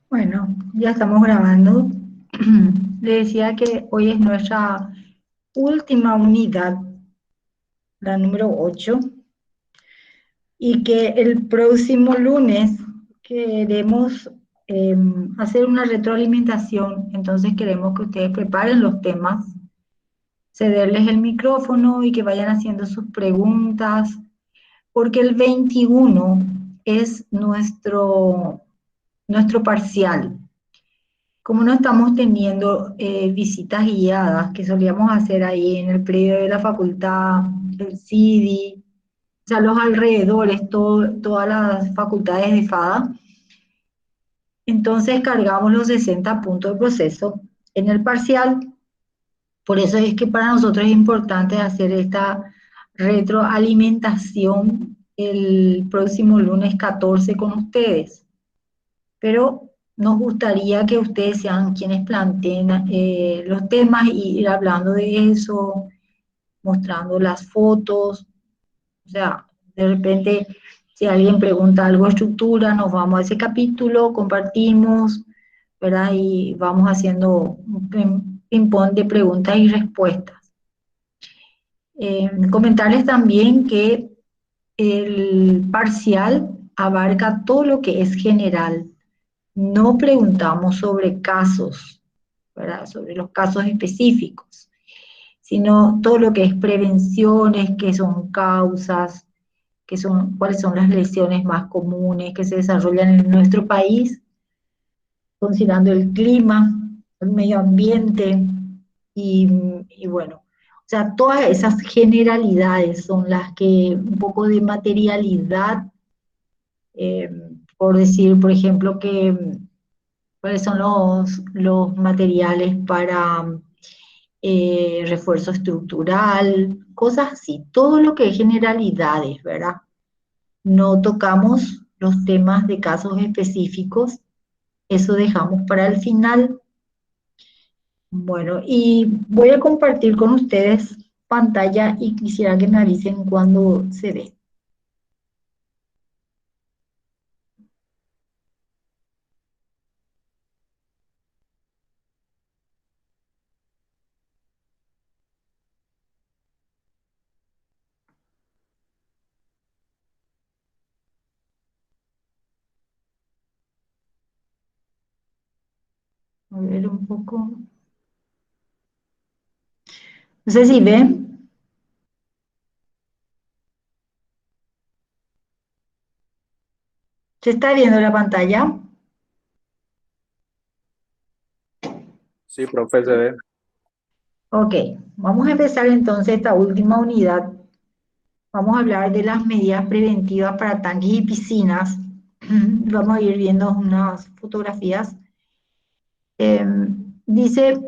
Bueno, ya estamos grabando. Le decía que hoy es nuestra última unidad, la número 8, y que el próximo lunes queremos hacer una retroalimentación. Entonces queremos que ustedes preparen los temas, cederles el micrófono y que vayan haciendo sus preguntas, porque el 21 es nuestro parcial. Como no estamos teniendo visitas guiadas que solíamos hacer ahí en el predio de la facultad, el CIDI, o sea, los alrededores, todas las facultades de FADA, entonces cargamos los 60 puntos de proceso en el parcial. Por eso es que para nosotros es importante hacer esta retroalimentación el próximo lunes 14 con ustedes. Pero nos gustaría que ustedes sean quienes planteen los temas y ir hablando de eso, mostrando las fotos. O sea, de repente, si alguien pregunta algo de estructura, nos vamos a ese capítulo, compartimos, ¿verdad? Y vamos haciendo un ping-pong de preguntas y respuestas. Comentarles también que el parcial abarca todo lo que es general. No preguntamos sobre casos, ¿verdad? Sobre los casos específicos, sino todo lo que es prevenciones, qué son causas, cuáles son las lesiones más comunes que se desarrollan en nuestro país, considerando el clima, el medio ambiente y, y bueno, o sea, todas esas generalidades son las que un poco de materialidad, eh, por decir, por ejemplo, que cuáles son los materiales para refuerzo estructural, cosas así, todo lo que es generalidades, ¿verdad? No tocamos los temas de casos específicos, eso dejamos para el final. Bueno, y voy a compartir con ustedes pantalla y quisiera que me avisen cuando se ve. A ver un poco. No sé si ven. ¿Se está viendo la pantalla? Sí, profe, se ve. Ok, vamos a empezar entonces esta última unidad. Vamos a hablar de las medidas preventivas para tanques y piscinas. Vamos a ir viendo unas fotografías. Dice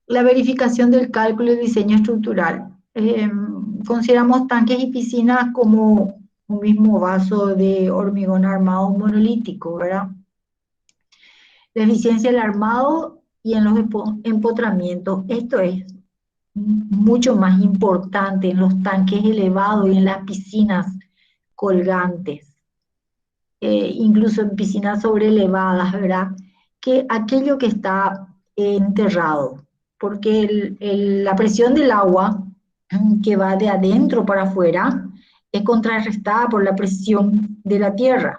la verificación del cálculo y diseño estructural. Consideramos tanques y piscinas como un mismo vaso de hormigón armado monolítico, ¿verdad? La eficiencia del armado y en los empotramientos. Esto es mucho más importante en los tanques elevados y en las piscinas colgantes, incluso en piscinas sobrelevadas, ¿verdad? Que aquello que está enterrado, porque la presión del agua que va de adentro para afuera es contrarrestada por la presión de la tierra.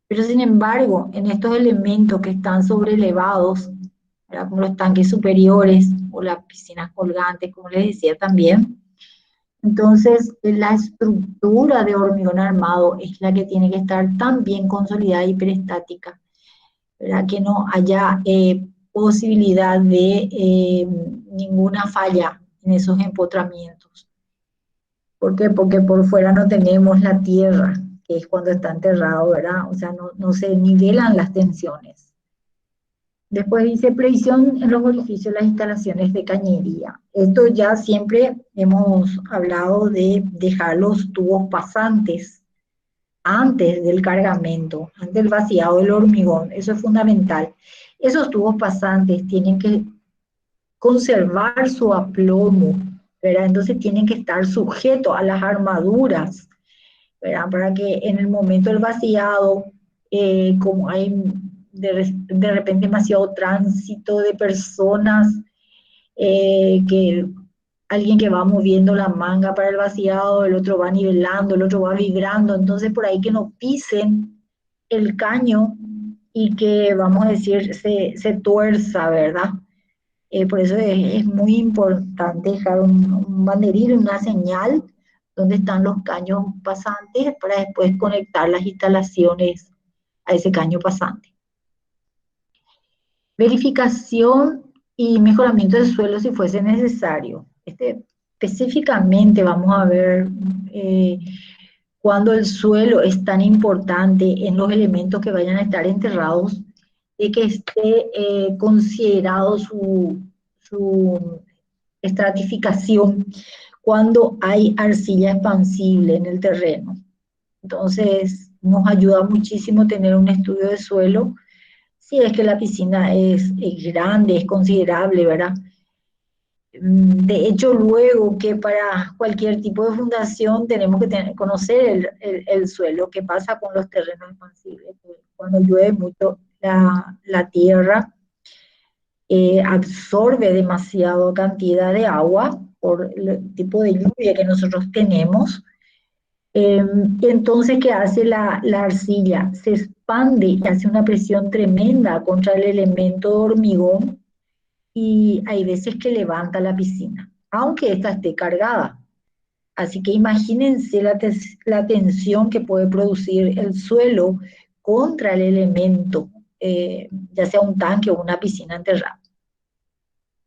Pero sin embargo, en estos elementos que están sobrelevados, ¿verdad? Como los tanques superiores o las piscinas colgantes, como les decía también, entonces, la estructura de hormigón armado es la que tiene que estar tan bien consolidada y hiperestática, ¿verdad? Que no haya posibilidad de ninguna falla en esos empotramientos. ¿Por qué? Porque por fuera no tenemos la tierra, que es cuando está enterrado, ¿verdad? O sea, no se nivelan las tensiones. Después dice previsión en los orificios de las instalaciones de cañería. Esto ya siempre hemos hablado de dejar los tubos pasantes antes del cargamento, antes del vaciado del hormigón. Eso es fundamental. Esos tubos pasantes tienen que conservar su aplomo, ¿verdad? Entonces tienen que estar sujetos a las armaduras, ¿verdad? Para que en el momento del vaciado como hay de repente demasiado tránsito de personas, que alguien que va moviendo la manga para el vaciado, el otro va nivelando, el otro va vibrando, entonces por ahí que no pisen el caño y que, vamos a decir, se tuerza, ¿verdad? Por eso es muy importante dejar un banderín, una señal donde están los caños pasantes para después conectar las instalaciones a ese caño pasante. Verificación y mejoramiento del suelo si fuese necesario. Específicamente vamos a ver cuando el suelo es tan importante en los elementos que vayan a estar enterrados, de que esté considerado su estratificación cuando hay arcilla expansible en el terreno. Entonces, nos ayuda muchísimo tener un estudio de suelo si es que la piscina es grande, es considerable, ¿verdad? De hecho, luego que para cualquier tipo de fundación tenemos que conocer el suelo, qué pasa con los terrenos expansibles. Cuando llueve mucho, la tierra absorbe demasiada cantidad de agua por el tipo de lluvia que nosotros tenemos. Entonces, ¿qué hace la arcilla? Se expande y hace una presión tremenda contra el elemento de hormigón y hay veces que levanta la piscina, aunque ésta esté cargada. Así que imagínense la tensión que puede producir el suelo contra el elemento, ya sea un tanque o una piscina enterrada.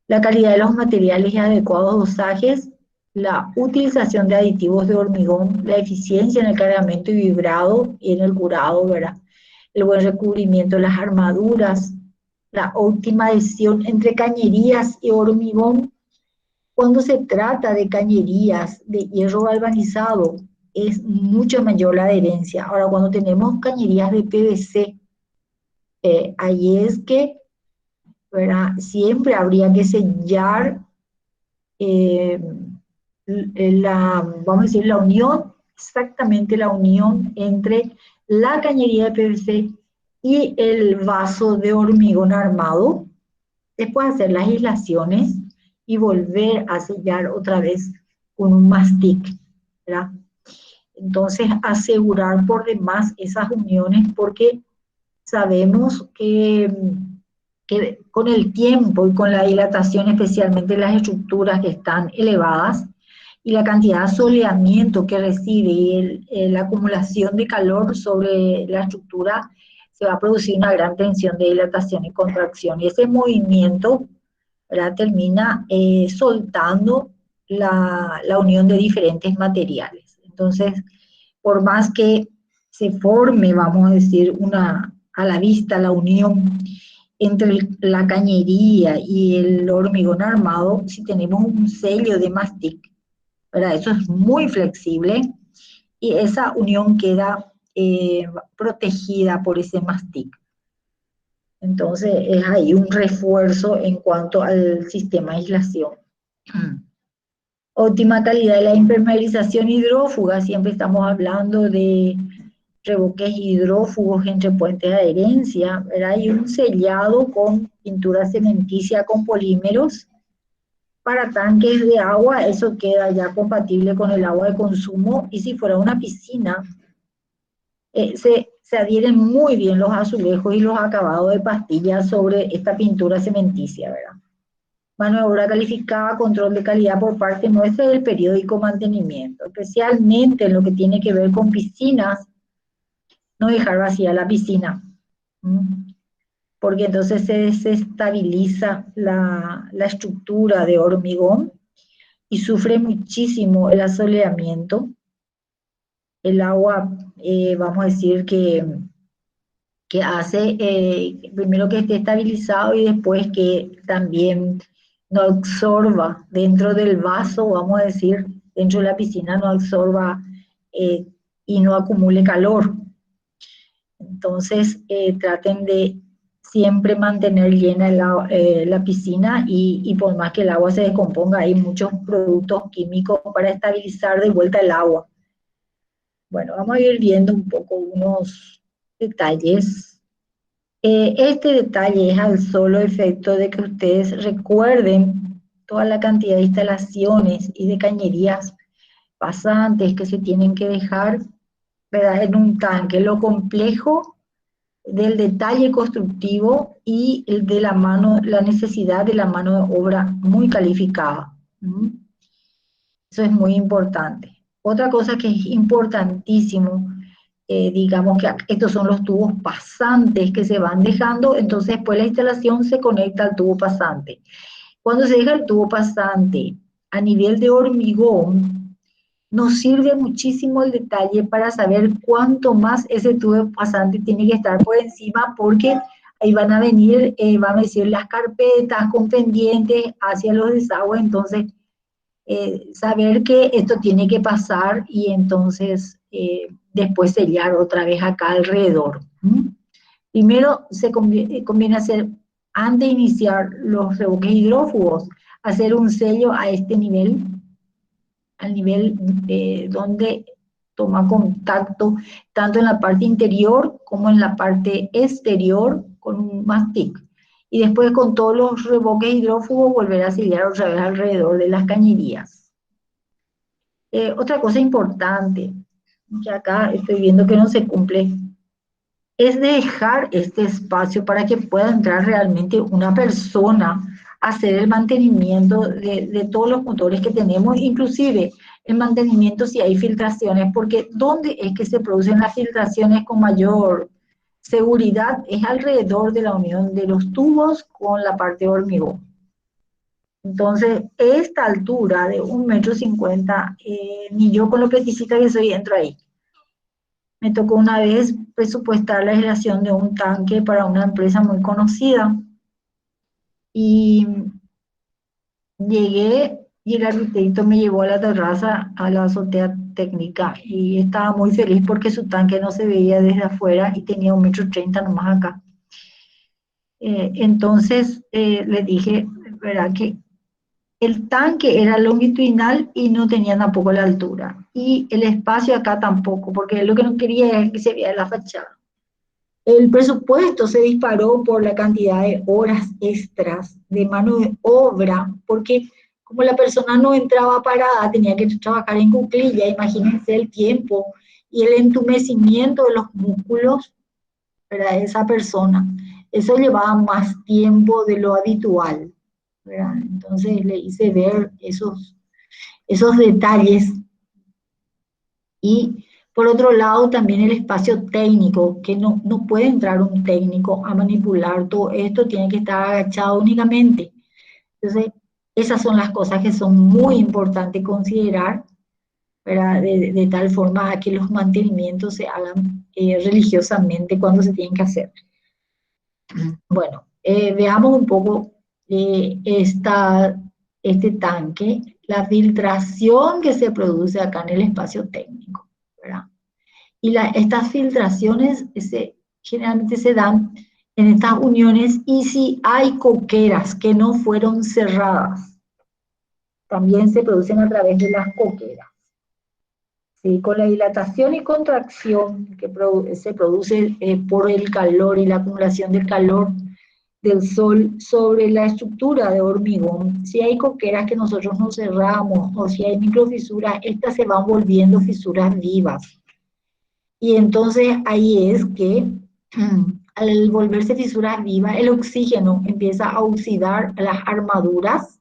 La calidad de los materiales y adecuados dosajes, la utilización de aditivos de hormigón, la eficiencia en el cargamento y vibrado y en el curado, ¿verdad? El buen recubrimiento de las armaduras, la óptima adhesión entre cañerías y hormigón. Cuando se trata de cañerías de hierro galvanizado, es mucho mayor la adherencia. Ahora, cuando tenemos cañerías de PVC, ahí es que, ¿verdad? Siempre habría que sellar eh, vamos a decir, la unión, exactamente la unión entre la cañería de PVC y el vaso de hormigón armado, después hacer las aislaciones y volver a sellar otra vez con un mastic, ¿verdad? Entonces, asegurar por demás esas uniones porque sabemos que con el tiempo y con la dilatación, especialmente las estructuras que están elevadas, y la cantidad de soleamiento que recibe y la acumulación de calor sobre la estructura, se va a producir una gran tensión de dilatación y contracción. Y ese movimiento, ¿verdad?, termina soltando la unión de diferentes materiales. Entonces, por más que se forme, vamos a decir, a la vista la unión entre la cañería y el hormigón armado, si tenemos un sello de mastic, ¿verdad? Eso es muy flexible y esa unión queda protegida por ese mastic. Entonces es ahí un refuerzo en cuanto al sistema de aislación. Óptima calidad de la impermeabilización hidrófuga, siempre estamos hablando de revoques hidrófugos entre puentes de adherencia, ¿verdad? Y un sellado con pintura cementicia con polímeros. Para tanques de agua, eso queda ya compatible con el agua de consumo, y si fuera una piscina, se adhieren muy bien los azulejos y los acabados de pastillas sobre esta pintura cementicia, ¿verdad? Mano de obra calificada, control de calidad por parte nuestra del periódico mantenimiento, especialmente en lo que tiene que ver con piscinas, no dejar vacía la piscina, porque entonces se desestabiliza la estructura de hormigón y sufre muchísimo el asoleamiento. El agua, vamos a decir que hace, primero que esté estabilizado y después que también no absorba dentro del vaso, vamos a decir, dentro de la piscina no absorba y no acumule calor. Entonces, traten de siempre mantener llena la piscina y por más que el agua se descomponga, hay muchos productos químicos para estabilizar de vuelta el agua. Bueno, vamos a ir viendo un poco unos detalles. Este detalle es al solo efecto de que ustedes recuerden toda la cantidad de instalaciones y de cañerías pasantes que se tienen que dejar, ¿verdad?, en un tanque. Lo complejo del detalle constructivo y el de la mano, la necesidad de la mano de obra muy calificada. ¿Mm? Eso es muy importante. Otra cosa que es importantísimo, digamos que estos son los tubos pasantes que se van dejando, entonces después la instalación se conecta al tubo pasante. Cuando se deja el tubo pasante a nivel de hormigón, nos sirve muchísimo el detalle para saber cuánto más ese tubo pasante tiene que estar por encima, porque ahí van a venir, van a decir, las carpetas con pendientes hacia los desagües, entonces saber que esto tiene que pasar y entonces después sellar otra vez acá alrededor. ¿Mm? Primero conviene hacer, antes de iniciar los revoques hidrófugos, hacer un sello a este nivel, al nivel donde toma contacto tanto en la parte interior como en la parte exterior con un mastic. Y después con todos los revoques hidrófugos volver a sellar otra vez alrededor de las cañerías. Otra cosa importante, que acá estoy viendo que no se cumple, es dejar este espacio para que pueda entrar realmente una persona a hacer el mantenimiento de todos los motores que tenemos, inclusive el mantenimiento si hay filtraciones, porque ¿dónde es que se producen las filtraciones con mayor seguridad? Es alrededor de la unión de los tubos con la parte de hormigón. Entonces, esta altura de 1,50 m, ni yo con lo peticita que soy entro ahí. Me tocó una vez presupuestar la generación de un tanque para una empresa muy conocida y llegué y el arquitecto me llevó a la terraza, a la azotea técnica, y estaba muy feliz porque su tanque no se veía desde afuera y tenía 1,30 m nomás acá. Entonces le dije, ¿verdad?, que el tanque era longitudinal y no tenía tampoco la altura. Y el espacio acá tampoco, porque lo que no quería es que se viera la fachada. El presupuesto se disparó por la cantidad de horas extras de mano de obra, porque como la persona no entraba parada, tenía que trabajar en cuclilla, imagínense el tiempo y el entumecimiento de los músculos para esa persona. Eso llevaba más tiempo de lo habitual, ¿verdad? Entonces le hice ver esos detalles. Y por otro lado también el espacio técnico, que no puede entrar un técnico a manipular todo esto, tiene que estar agachado únicamente. Entonces esas son las cosas que son muy importantes considerar, ¿verdad? De tal forma a que los mantenimientos se hagan religiosamente cuando se tienen que hacer. Bueno, veamos un poco este tanque, la filtración que se produce acá en el espacio técnico, ¿verdad? Y estas filtraciones generalmente se dan en estas uniones, y si hay coqueras que no fueron cerradas, también se producen a través de las coqueras. ¿Sí? Con la dilatación y contracción que se produce por el calor y la acumulación del calor del sol sobre la estructura de hormigón, si hay coqueras que nosotros no cerramos o si hay microfisuras, estas se van volviendo fisuras vivas. Y entonces ahí es que al volverse fisuras vivas, el oxígeno empieza a oxidar las armaduras,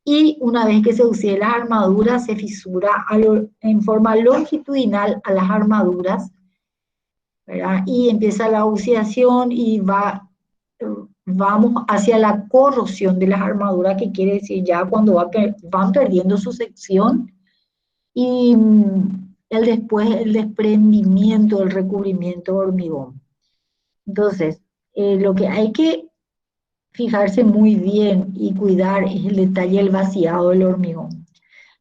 y una vez que se oxiden las armaduras, se fisura en forma longitudinal a las armaduras, ¿verdad? Y empieza la oxidación y vamos hacia la corrosión de las armaduras, que quiere decir ya cuando van perdiendo su sección, y después el desprendimiento, el recubrimiento de hormigón. Entonces, lo que hay que fijarse muy bien y cuidar es el detalle del vaciado del hormigón,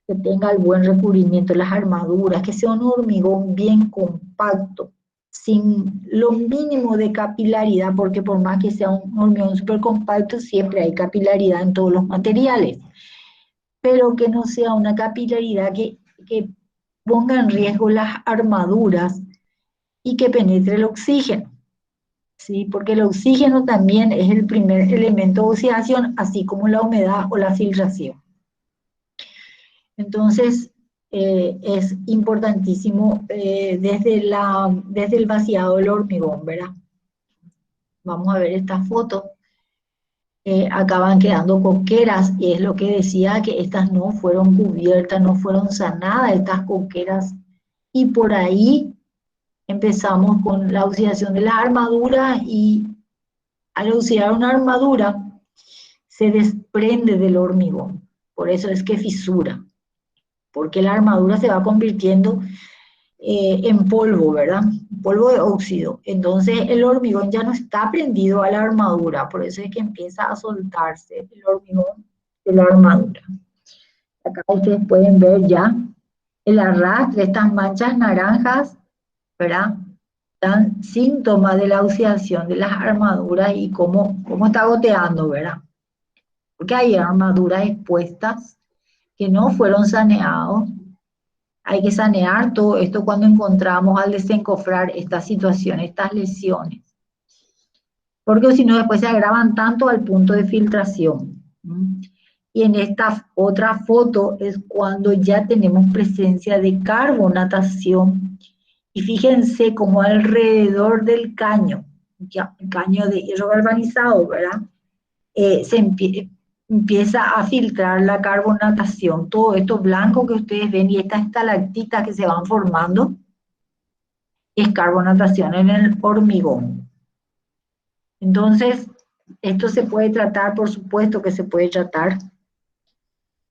que tenga el buen recubrimiento de las armaduras, que sea un hormigón bien compacto, sin lo mínimo de capilaridad, porque por más que sea un hormigón súper compacto, siempre hay capilaridad en todos los materiales, pero que no sea una capilaridad que ponga en riesgo las armaduras y que penetre el oxígeno, ¿sí? Porque el oxígeno también es el primer elemento de oxidación, así como la humedad o la filtración. Entonces, es importantísimo desde el vaciado del hormigón, ¿verdad? Vamos a ver esta foto. Acaban quedando coqueras y es lo que decía, que estas no fueron cubiertas, no fueron sanadas estas coqueras, y por ahí empezamos con la oxidación de la armadura, y al oxidar una armadura se desprende del hormigón, por eso es que fisura, porque la armadura se va convirtiendo en polvo, ¿verdad? Polvo de óxido. Entonces el hormigón ya no está prendido a la armadura, por eso es que empieza a soltarse el hormigón de la armadura. Acá ustedes pueden ver ya el arrastre, estas manchas naranjas, ¿verdad? Dan síntomas de la oxidación de las armaduras y cómo está goteando, ¿verdad? Porque hay armaduras expuestas que no fueron saneados. Hay que sanear todo esto cuando encontramos al desencofrar esta situación, estas lesiones. Porque si no, después se agravan tanto al punto de filtración. Y en esta otra foto es cuando ya tenemos presencia de carbonatación. Y fíjense cómo alrededor del caño, el caño de hierro galvanizado, ¿verdad? Empieza a filtrar la carbonatación. Todo esto blanco que ustedes ven y estas estalactitas que se van formando es carbonatación en el hormigón. Entonces, esto se puede tratar, por supuesto que se puede tratar,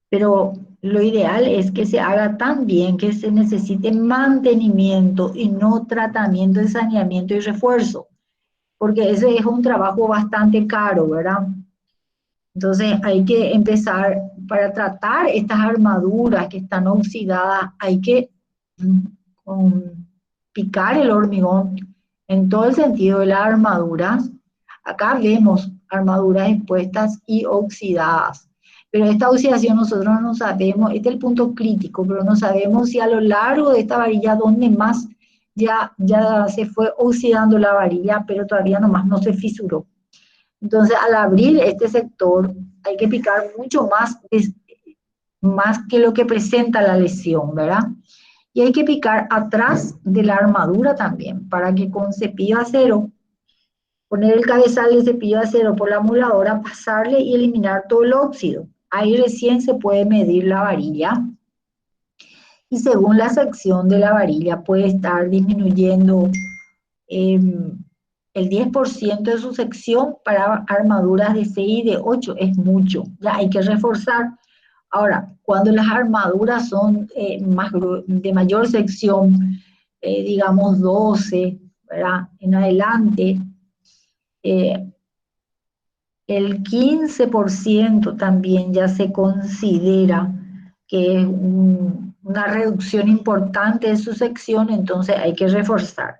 pero lo ideal es que se haga tan bien que se necesite mantenimiento y no tratamiento de saneamiento y refuerzo, porque ese es un trabajo bastante caro, ¿verdad? Entonces hay que empezar, para tratar estas armaduras que están oxidadas, hay que picar el hormigón en todo el sentido de las armaduras. Acá vemos armaduras expuestas y oxidadas, pero esta oxidación nosotros no sabemos, este es el punto crítico, pero no sabemos si a lo largo de esta varilla, donde más ya se fue oxidando la varilla, pero todavía nomás no se fisuró. Entonces, al abrir este sector, hay que picar mucho más que lo que presenta la lesión, ¿verdad? Y hay que picar atrás de la armadura también, para que con cepillo de acero, poner el cabezal de cepillo de acero por la amuladora, pasarle y eliminar todo el óxido. Ahí recién se puede medir la varilla. Y según la sección de la varilla, puede estar disminuyendo el 10% de su sección para armaduras de 6 y de 8, es mucho, ya hay que reforzar. Ahora, cuando las armaduras son de mayor sección, digamos 12, ¿verdad? En adelante, eh, el 15% también ya se considera que es una reducción importante de su sección, entonces hay que reforzar.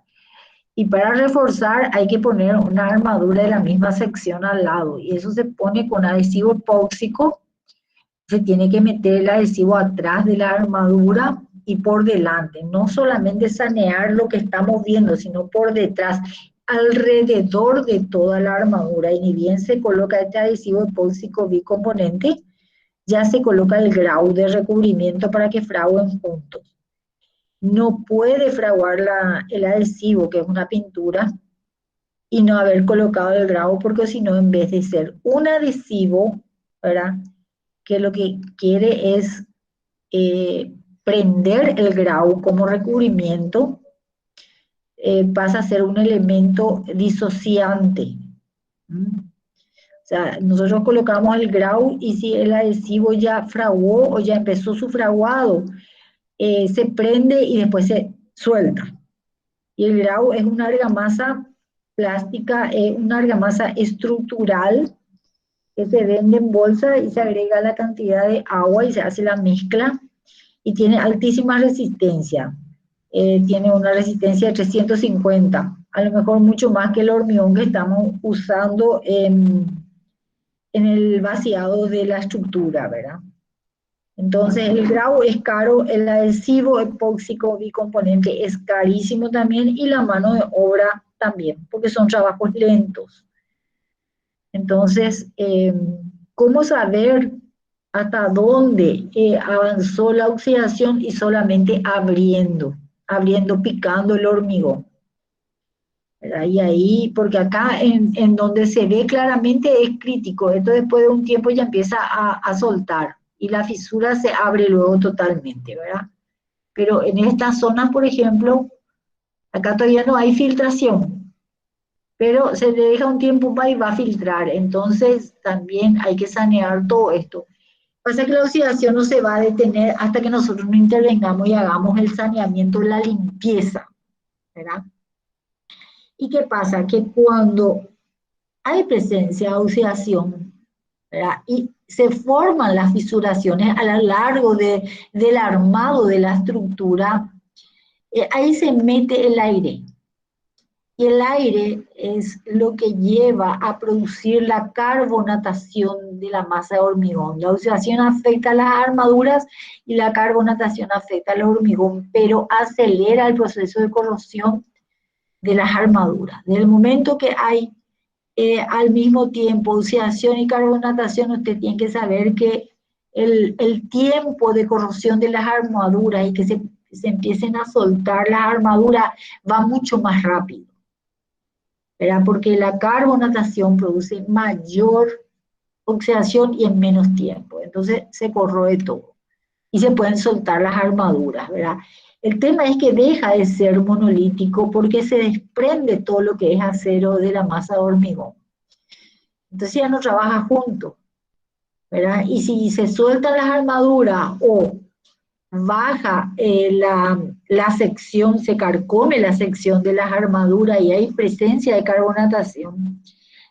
Y para reforzar hay que poner una armadura de la misma sección al lado, y eso se pone con adhesivo epóxico. Se tiene que meter el adhesivo atrás de la armadura y por delante, no solamente sanear lo que estamos viendo, sino por detrás, alrededor de toda la armadura. Y ni bien se coloca este adhesivo epóxico bicomponente, ya se coloca el grau de recubrimiento para que fraguen juntos. No puede fraguar el adhesivo, que es una pintura, y no haber colocado el grabo, porque si no, en vez de ser un adhesivo, ¿verdad?, que lo que quiere es prender el grabo como recubrimiento, pasa a ser un elemento disociante. O sea, nosotros colocamos el grau y si el adhesivo ya fraguó o ya empezó su fraguado, se prende y después se suelta. Y el grau es una argamasa plástica, una argamasa estructural que se vende en bolsa y se agrega la cantidad de agua y se hace la mezcla, y tiene altísima resistencia. Tiene una resistencia de 350, a lo mejor mucho más que el hormigón que estamos usando en el vaciado de la estructura, ¿verdad? Entonces el grau es caro, el adhesivo epóxico bicomponente es carísimo también y la mano de obra también, porque son trabajos lentos. Entonces, ¿cómo saber hasta dónde avanzó la oxidación? Y solamente abriendo, picando el hormigón, ¿verdad? Y ahí, porque acá en donde se ve claramente es crítico, esto después de un tiempo ya empieza a soltar y la fisura se abre luego totalmente, ¿verdad? Pero en estas zonas, por ejemplo, acá todavía no hay filtración, pero se le deja un tiempo para y va a filtrar, entonces también hay que sanear todo esto. Pasa que la oxidación no se va a detener hasta que nosotros no intervengamos y hagamos el saneamiento, la limpieza, ¿verdad? ¿Y qué pasa? Que cuando hay presencia de oxidación, ¿verdad? Y se forman las fisuraciones a lo largo del armado de la estructura, ahí se mete el aire. Y el aire es lo que lleva a producir la carbonatación de la masa de hormigón. La oxidación afecta a las armaduras y la carbonatación afecta al hormigón, pero acelera el proceso de corrosión de las armaduras. Desde el momento que hay al mismo tiempo oxidación y carbonatación, usted tiene que saber que el tiempo de corrosión de las armaduras y que se empiecen a soltar las armaduras va mucho más rápido, ¿verdad? Porque la carbonatación produce mayor oxidación y en menos tiempo. Entonces se corroe todo y se pueden soltar las armaduras, ¿verdad? El tema es que deja de ser monolítico porque se desprende todo lo que es acero de la masa de hormigón. Entonces ya no trabaja junto, ¿verdad? Y si se sueltan las armaduras o baja la sección, se carcome la sección de las armaduras y hay presencia de carbonatación,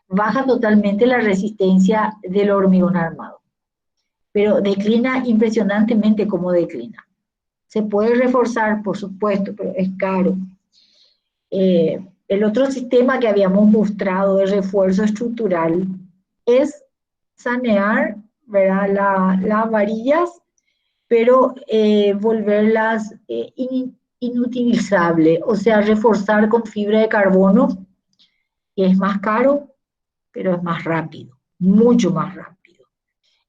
baja totalmente la resistencia del hormigón armado. Pero declina impresionantemente como declina. Se puede reforzar, por supuesto, pero es caro. El otro sistema que habíamos mostrado de refuerzo estructural es sanear, ¿verdad? Las varillas, pero volverlas inutilizables, o sea, reforzar con fibra de carbono, que es más caro, pero es más rápido, mucho más rápido.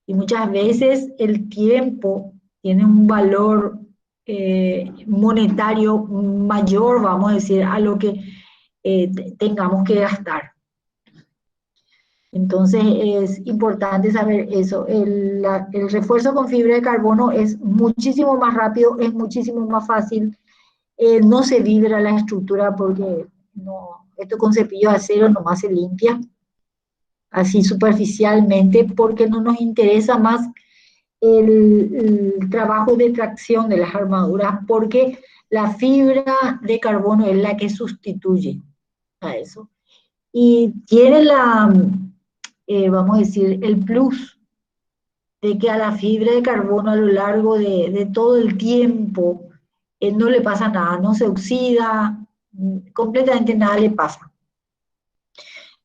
Y muchas veces el tiempo tiene un valor monetario mayor, vamos a decir, a lo que tengamos que gastar. Entonces es importante saber eso. El refuerzo con fibra de carbono es muchísimo más rápido, es muchísimo más fácil. No se vibra la estructura porque no, esto con cepillo de acero nomás se limpia así superficialmente porque no nos interesa más el trabajo de tracción de las armaduras porque la fibra de carbono es la que sustituye a eso. Y tiene vamos a decir, el plus de que a la fibra de carbono a lo largo de todo el tiempo no le pasa nada, no se oxida, completamente nada le pasa.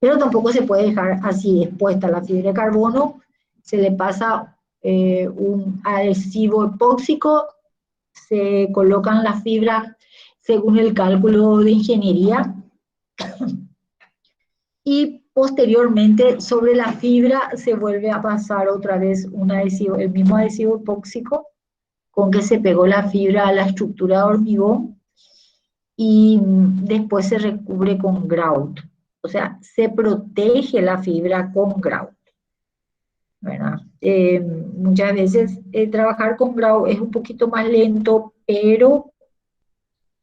Pero tampoco se puede dejar así expuesta la fibra de carbono, se le pasa un adhesivo epóxico, se colocan las fibras según el cálculo de ingeniería y posteriormente sobre la fibra se vuelve a pasar otra vez un adhesivo, el mismo adhesivo epóxico con que se pegó la fibra a la estructura de hormigón y después se recubre con grout. O sea, se protege la fibra con grout, ¿verdad? Muchas veces trabajar con grout es un poquito más lento, pero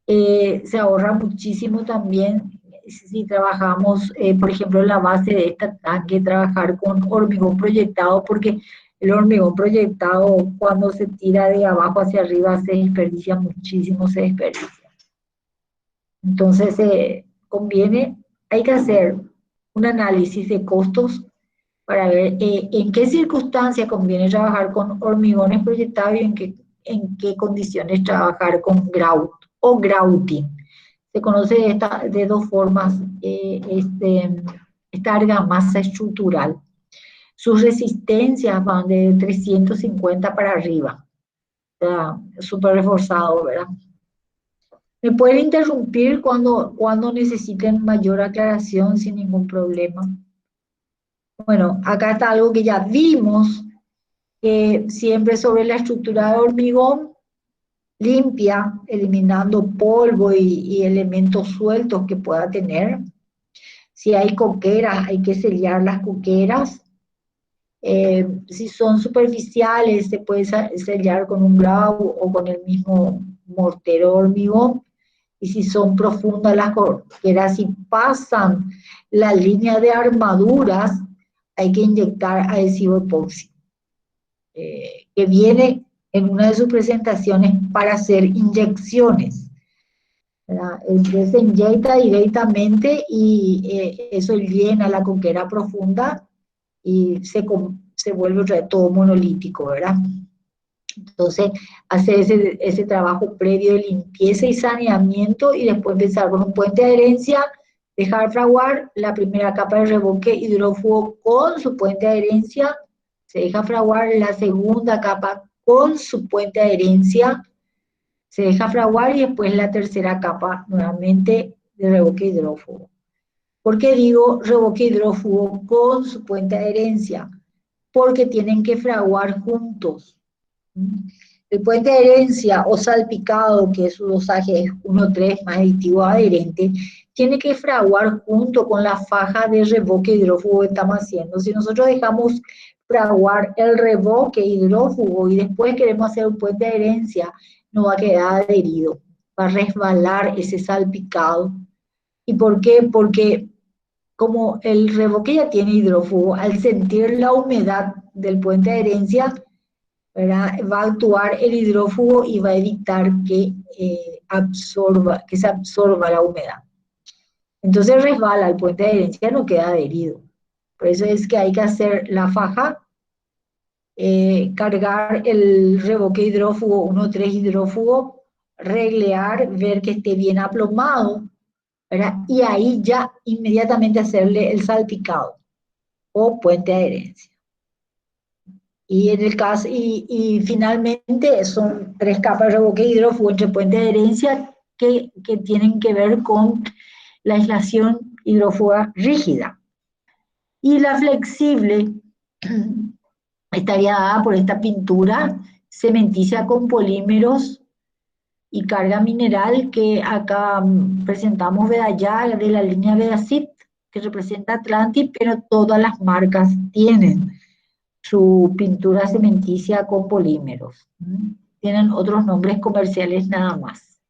se ahorra muchísimo también si trabajamos, por ejemplo, en la base de esta tanque, trabajar con hormigón proyectado, porque el hormigón proyectado cuando se tira de abajo hacia arriba se desperdicia muchísimo, se desperdicia. Entonces, hay que hacer un análisis de costos para ver en qué circunstancias conviene trabajar con hormigones proyectados y en qué condiciones trabajar con grout o grouting. Se conoce de dos formas esta argamasa estructural. Sus resistencias van de 350 para arriba. O sea, súper reforzado, ¿verdad? Me pueden interrumpir cuando necesiten mayor aclaración sin ningún problema. Bueno, acá está algo que ya vimos, que siempre sobre la estructura de hormigón, limpia, eliminando polvo y elementos sueltos que pueda tener. Si hay coqueras, hay que sellar las coqueras. Si son superficiales, se puede sellar con un grabo o con el mismo mortero de hormigón. Y si son profundas las coqueras, si pasan la línea de armaduras, hay que inyectar adhesivo epóxi, que viene en una de sus presentaciones para hacer inyecciones, ¿verdad? Entonces se inyecta directamente y eso llena la coquera profunda y se vuelve otra vez todo monolítico, ¿verdad? Entonces, hacer ese trabajo previo de limpieza y saneamiento y después empezar con un puente de adherencia, dejar fraguar la primera capa de revoque hidrófugo con su puente de adherencia, se deja fraguar la segunda capa con su puente de adherencia, se deja fraguar y después la tercera capa nuevamente de revoque hidrófugo. ¿Por qué digo revoque hidrófugo con su puente de adherencia? Porque tienen que fraguar juntos. El puente de adherencia o salpicado, que su dosaje es 1,3 más aditivo adherente, tiene que fraguar junto con la faja de revoque hidrófugo que estamos haciendo. Si nosotros dejamos fraguar el revoque hidrófugo y después queremos hacer un puente de adherencia, no va a quedar adherido, va a resbalar ese salpicado. ¿Y por qué? Porque como el revoque ya tiene hidrófugo, al sentir la humedad del puente de adherencia, ¿verdad? Va a actuar el hidrófugo y va a evitar que se absorba la humedad. Entonces resbala, el puente de adherencia no queda adherido. Por eso es que hay que hacer la faja, cargar el revoque hidrófugo 1,3 hidrófugo, reglear, ver que esté bien aplomado, ¿verdad? Y ahí ya inmediatamente hacerle el salpicado o puente de adherencia. Y en el caso, finalmente son 3 capas de revoque hidrófugo entre puente de adherencia que tienen que ver con la aislación hidrófuga rígida. Y la flexible estaría dada por esta pintura cementicia con polímeros y carga mineral que acá presentamos Vedallá de la línea Vedacit, que representa Atlantic, pero todas las marcas tienen su pintura cementicia con polímeros. Tienen otros nombres comerciales nada más.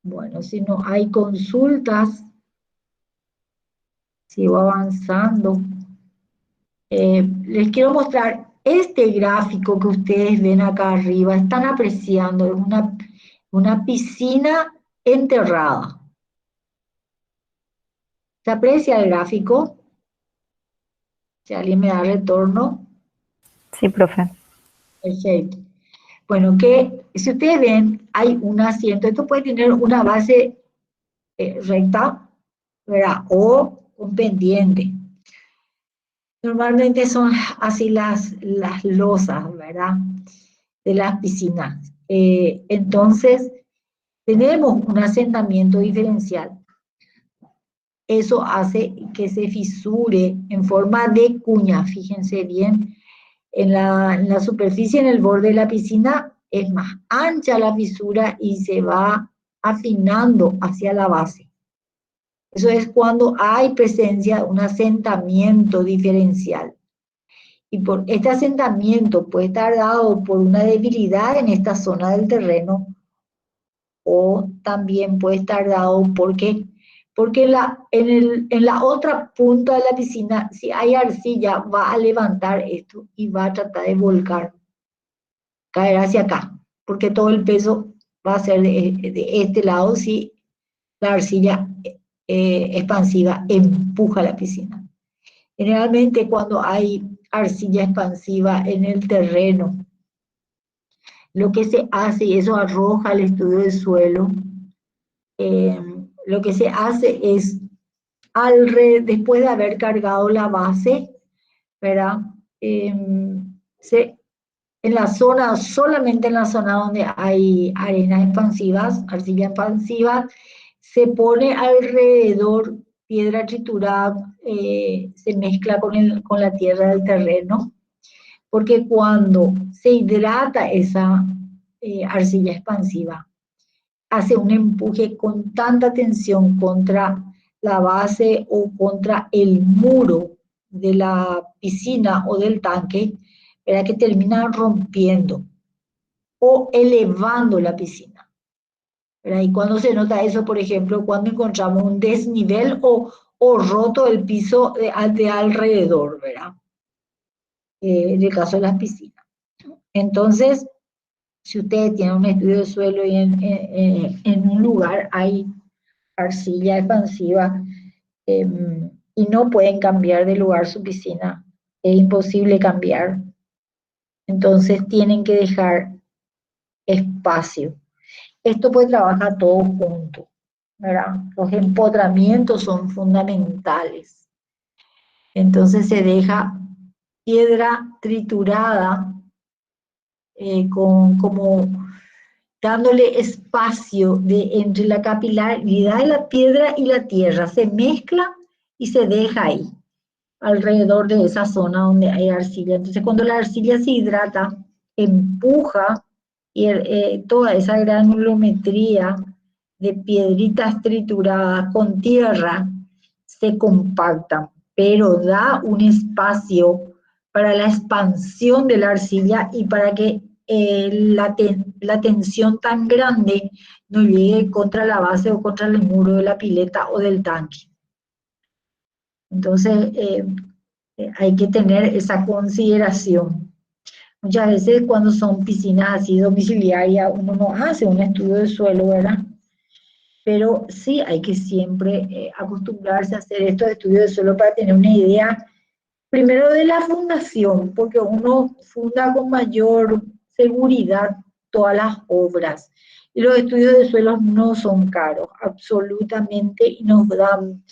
Bueno, si no hay consultas, sigo avanzando. Les quiero mostrar este gráfico que ustedes ven acá arriba. Están apreciando, es una piscina enterrada. ¿Se aprecia el gráfico? Si alguien me da retorno. Sí, profe. Perfecto. Bueno, que si ustedes ven, hay un asiento. Esto puede tener una base recta, ¿verdad? O un pendiente. Normalmente son así las losas, ¿verdad? De las piscinas. Entonces, tenemos un asentamiento diferencial. Eso hace que se fisure en forma de cuña. Fíjense bien, en la superficie, en el borde de la piscina, es más ancha la fisura y se va afinando hacia la base. Eso es cuando hay presencia de un asentamiento diferencial. Y por este asentamiento puede estar dado por una debilidad en esta zona del terreno o también puede estar dado porque en la otra punta de la piscina, si hay arcilla, va a levantar esto y va a tratar de volcar, caer hacia acá, porque todo el peso va a ser de este lado si la arcilla expansiva empuja la piscina. Generalmente cuando hay arcilla expansiva en el terreno, lo que se hace, y eso arroja al estudio del suelo, lo que se hace es después de haber cargado la base, ¿verdad? Se, en la zona, solamente en la zona donde hay arenas expansivas, arcilla expansiva, se pone alrededor piedra triturada, se mezcla con la tierra del terreno, porque cuando se hidrata esa arcilla expansiva, hace un empuje con tanta tensión contra la base o contra el muro de la piscina o del tanque, ¿verdad? Que termina rompiendo o elevando la piscina, ¿verdad? Y cuando se nota eso, por ejemplo, cuando encontramos un desnivel o roto el piso de alrededor, ¿verdad? En el caso de las piscinas. Entonces, si ustedes tienen un estudio de suelo y en un lugar hay arcilla expansiva y no pueden cambiar de lugar su piscina, es imposible cambiar, entonces tienen que dejar espacio. Esto pues trabaja todo junto, ¿verdad? Los empotramientos son fundamentales. Entonces se deja piedra triturada como dándole espacio entre la capilaridad de la piedra y la tierra. Se mezcla y se deja ahí, alrededor de esa zona donde hay arcilla. Entonces cuando la arcilla se hidrata, empuja y toda esa granulometría de piedritas trituradas con tierra se compacta, pero da un espacio para la expansión de la arcilla y para que la tensión tan grande no llegue contra la base o contra el muro de la pileta o del tanque. Entonces, hay que tener esa consideración. Muchas veces cuando son piscinas así domiciliarias, uno no hace un estudio de suelo, ¿verdad? Pero sí hay que siempre acostumbrarse a hacer estos estudios de suelo para tener una idea, primero de la fundación, porque uno funda con mayor seguridad todas las obras. Y los estudios de suelos no son caros, absolutamente, y nos dan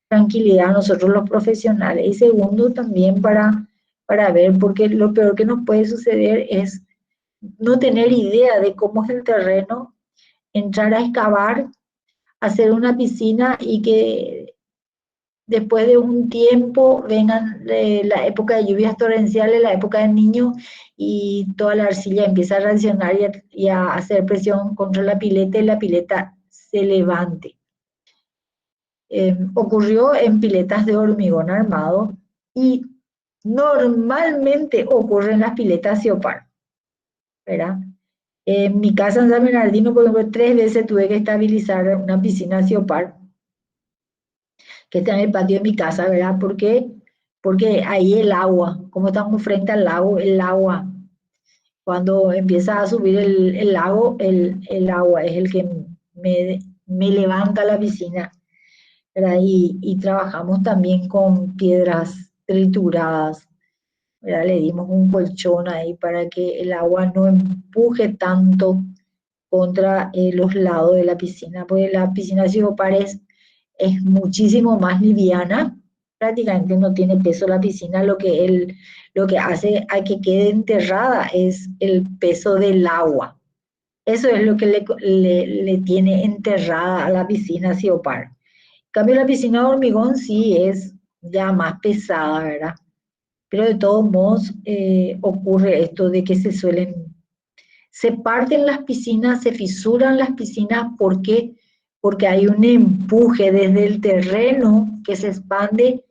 tranquilidad a nosotros los profesionales. Y segundo, también para ver, porque lo peor que nos puede suceder es no tener idea de cómo es el terreno, entrar a excavar, hacer una piscina y que después de un tiempo vengan la época de lluvias torrenciales, la época del niño, y toda la arcilla empieza a reaccionar y a hacer presión contra la pileta y la pileta se levante. Ocurrió en piletas de hormigón armado y normalmente ocurre en las piletas Siopar, ¿verdad? En mi casa en San Bernardino, por ejemplo, 3 veces tuve que estabilizar una piscina Siopar que está en el patio de mi casa, ¿verdad? ¿Por qué? Porque ahí el agua, como estamos frente al lago, el agua, cuando empieza a subir el lago, el agua es el que me levanta la piscina, ¿verdad? Y trabajamos también con piedras trituradas, ¿verdad? Le dimos un colchón ahí para que el agua no empuje tanto contra los lados de la piscina, porque la piscina Siopar es muchísimo más liviana, prácticamente no tiene peso la piscina, lo que hace a que quede enterrada es el peso del agua. Eso es lo que le tiene enterrada a la piscina Siopar. En cambio, la piscina de hormigón sí es ya más pesada, ¿verdad? Pero de todos modos ocurre esto de que se parten las piscinas, se fisuran las piscinas, ¿por qué? Porque hay un empuje desde el terreno que se expande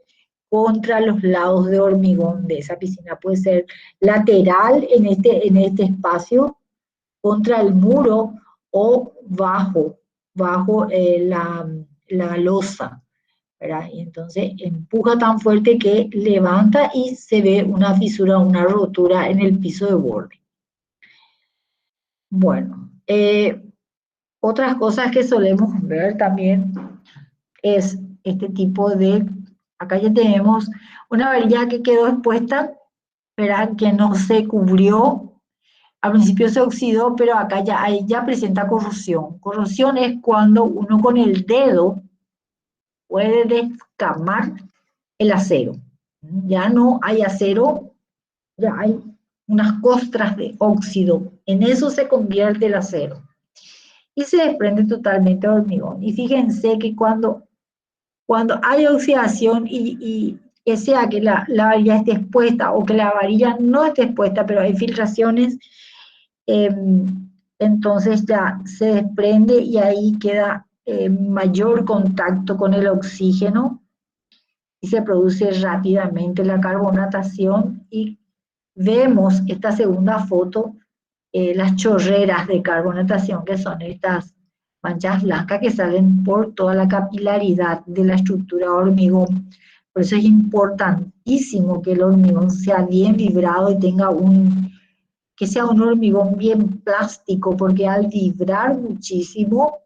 contra los lados de hormigón de esa piscina. Puede ser lateral en este espacio, contra el muro o bajo la losa, ¿verdad? Y entonces empuja tan fuerte que levanta y se ve una fisura, una rotura en el piso de borde. Bueno, otras cosas que solemos ver también es este tipo acá ya tenemos una varilla que quedó expuesta, ¿verdad? Que no se cubrió, al principio se oxidó, pero acá ya presenta corrosión. Corrosión es cuando uno con el dedo puede descamar el acero. Ya no hay acero, ya hay unas costras de óxido. En eso se convierte el acero. Y se desprende totalmente el hormigón. Y fíjense que cuando hay oxidación y que sea que la varilla esté expuesta o que la varilla no esté expuesta, pero hay filtraciones, eh, entonces ya se desprende y ahí queda mayor contacto con el oxígeno y se produce rápidamente la carbonatación y vemos esta segunda foto, las chorreras de carbonatación, que son estas manchas blancas que salen por toda la capilaridad de la estructura de hormigón. Por eso es importantísimo que el hormigón sea bien vibrado y tenga que sea un hormigón bien plástico, porque al vibrar muchísimo,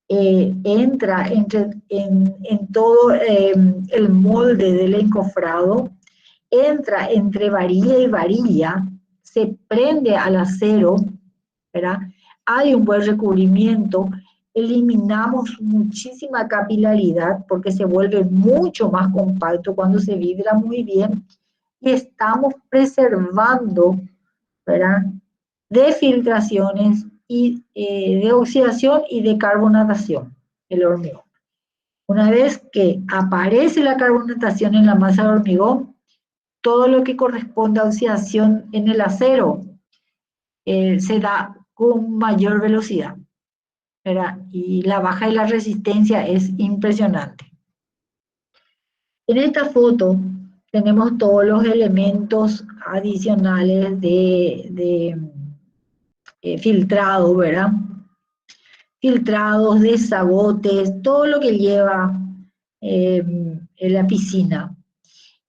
entra en todo el molde del encofrado, entra entre varilla y varilla, se prende al acero, ¿verdad? Hay un buen recubrimiento, eliminamos muchísima capilaridad porque se vuelve mucho más compacto cuando se vibra muy bien y estamos preservando, ¿verdad?, de filtraciones y de oxidación y de carbonatación, el hormigón. Una vez que aparece la carbonatación en la masa de hormigón, todo lo que corresponde a oxidación en el acero se da con mayor velocidad, ¿verdad? Y la baja de la resistencia es impresionante. En esta foto tenemos todos los elementos adicionales de filtrado, ¿verdad? Filtrados, desagotes, todo lo que lleva en la piscina.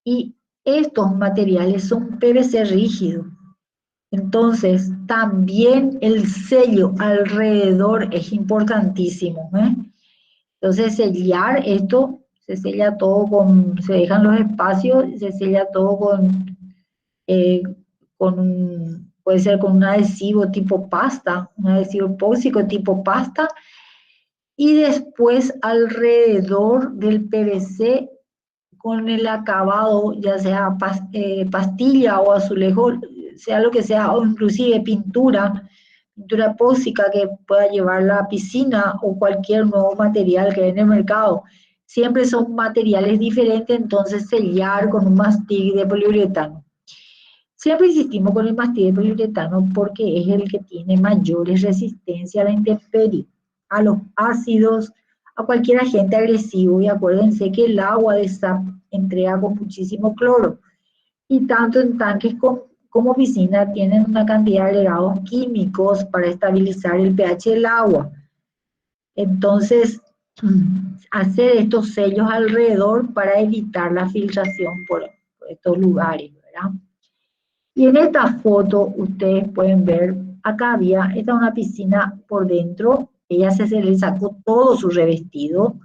Y estos materiales son PVC rígido. Entonces, también el sello alrededor es importantísimo, ¿eh? Entonces, sellar esto, se sella todo se dejan los espacios, se sella todo eh, puede ser con un adhesivo tipo pasta, un adhesivo epóxico tipo pasta, y después alrededor del PVC con el acabado, ya sea pastilla o azulejo, sea lo que sea, o inclusive pintura epóxica que pueda llevar la piscina o cualquier nuevo material que hay en el mercado. Siempre son materiales diferentes, entonces sellar con un mastic de poliuretano. Siempre insistimos con el mastic de poliuretano porque es el que tiene mayores resistencia a la intemperie, a los ácidos, a cualquier agente agresivo. Y acuérdense que el agua de SAP entrega con muchísimo cloro. Y tanto en tanques como piscina tienen una cantidad de agregados químicos para estabilizar el pH del agua. Entonces, hacer estos sellos alrededor para evitar la filtración por estos lugares, ¿verdad? Y en esta foto ustedes pueden ver, acá esta es una piscina por dentro, ella se le sacó todo su revestido,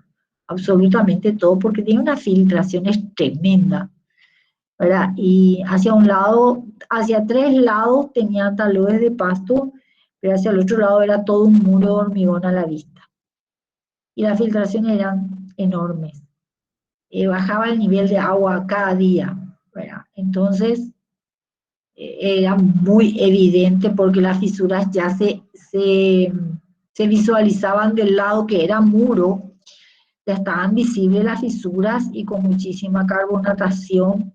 absolutamente todo, porque tiene una filtración tremenda, ¿verdad? Y hacia un lado, hacia tres lados tenían taludes de pasto, pero hacia el otro lado era todo un muro de hormigón a la vista. Y las filtraciones eran enormes. Bajaba el nivel de agua cada día, ¿verdad? Entonces, era muy evidente porque las fisuras ya se visualizaban del lado que era muro, ya estaban visibles las fisuras y con muchísima carbonatación.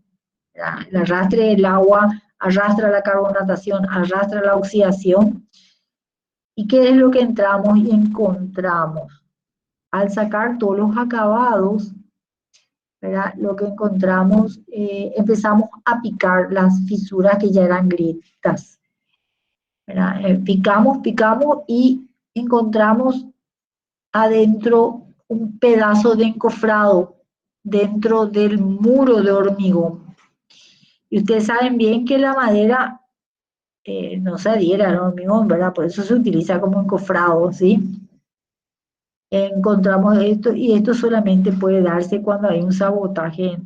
El arrastre del agua arrastra la carbonatación, arrastra la oxidación. ¿Y qué es lo que entramos y encontramos? Al sacar todos los acabados, ¿verdad?, lo que encontramos, empezamos a picar las fisuras que ya eran grietas, ¿verdad? Picamos y encontramos adentro un pedazo de encofrado dentro del muro de hormigón. Y ustedes saben bien que la madera no se adhiere al hormigón, ¿verdad? Por eso se utiliza como encofrado, ¿sí? Encontramos esto y esto solamente puede darse cuando hay un sabotaje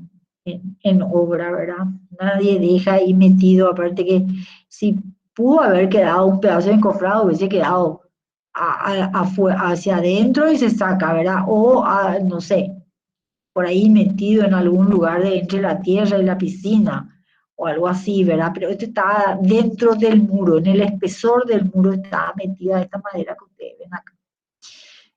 en obra, ¿verdad? Nadie deja ahí metido, aparte que si pudo haber quedado un pedazo de encofrado, hubiese quedado hacia adentro y se saca, ¿verdad? O, no sé, por ahí metido en algún lugar de entre la tierra y la piscina, o algo así, ¿verdad? Pero esto está dentro del muro, en el espesor del muro está metida esta madera que ustedes ven acá.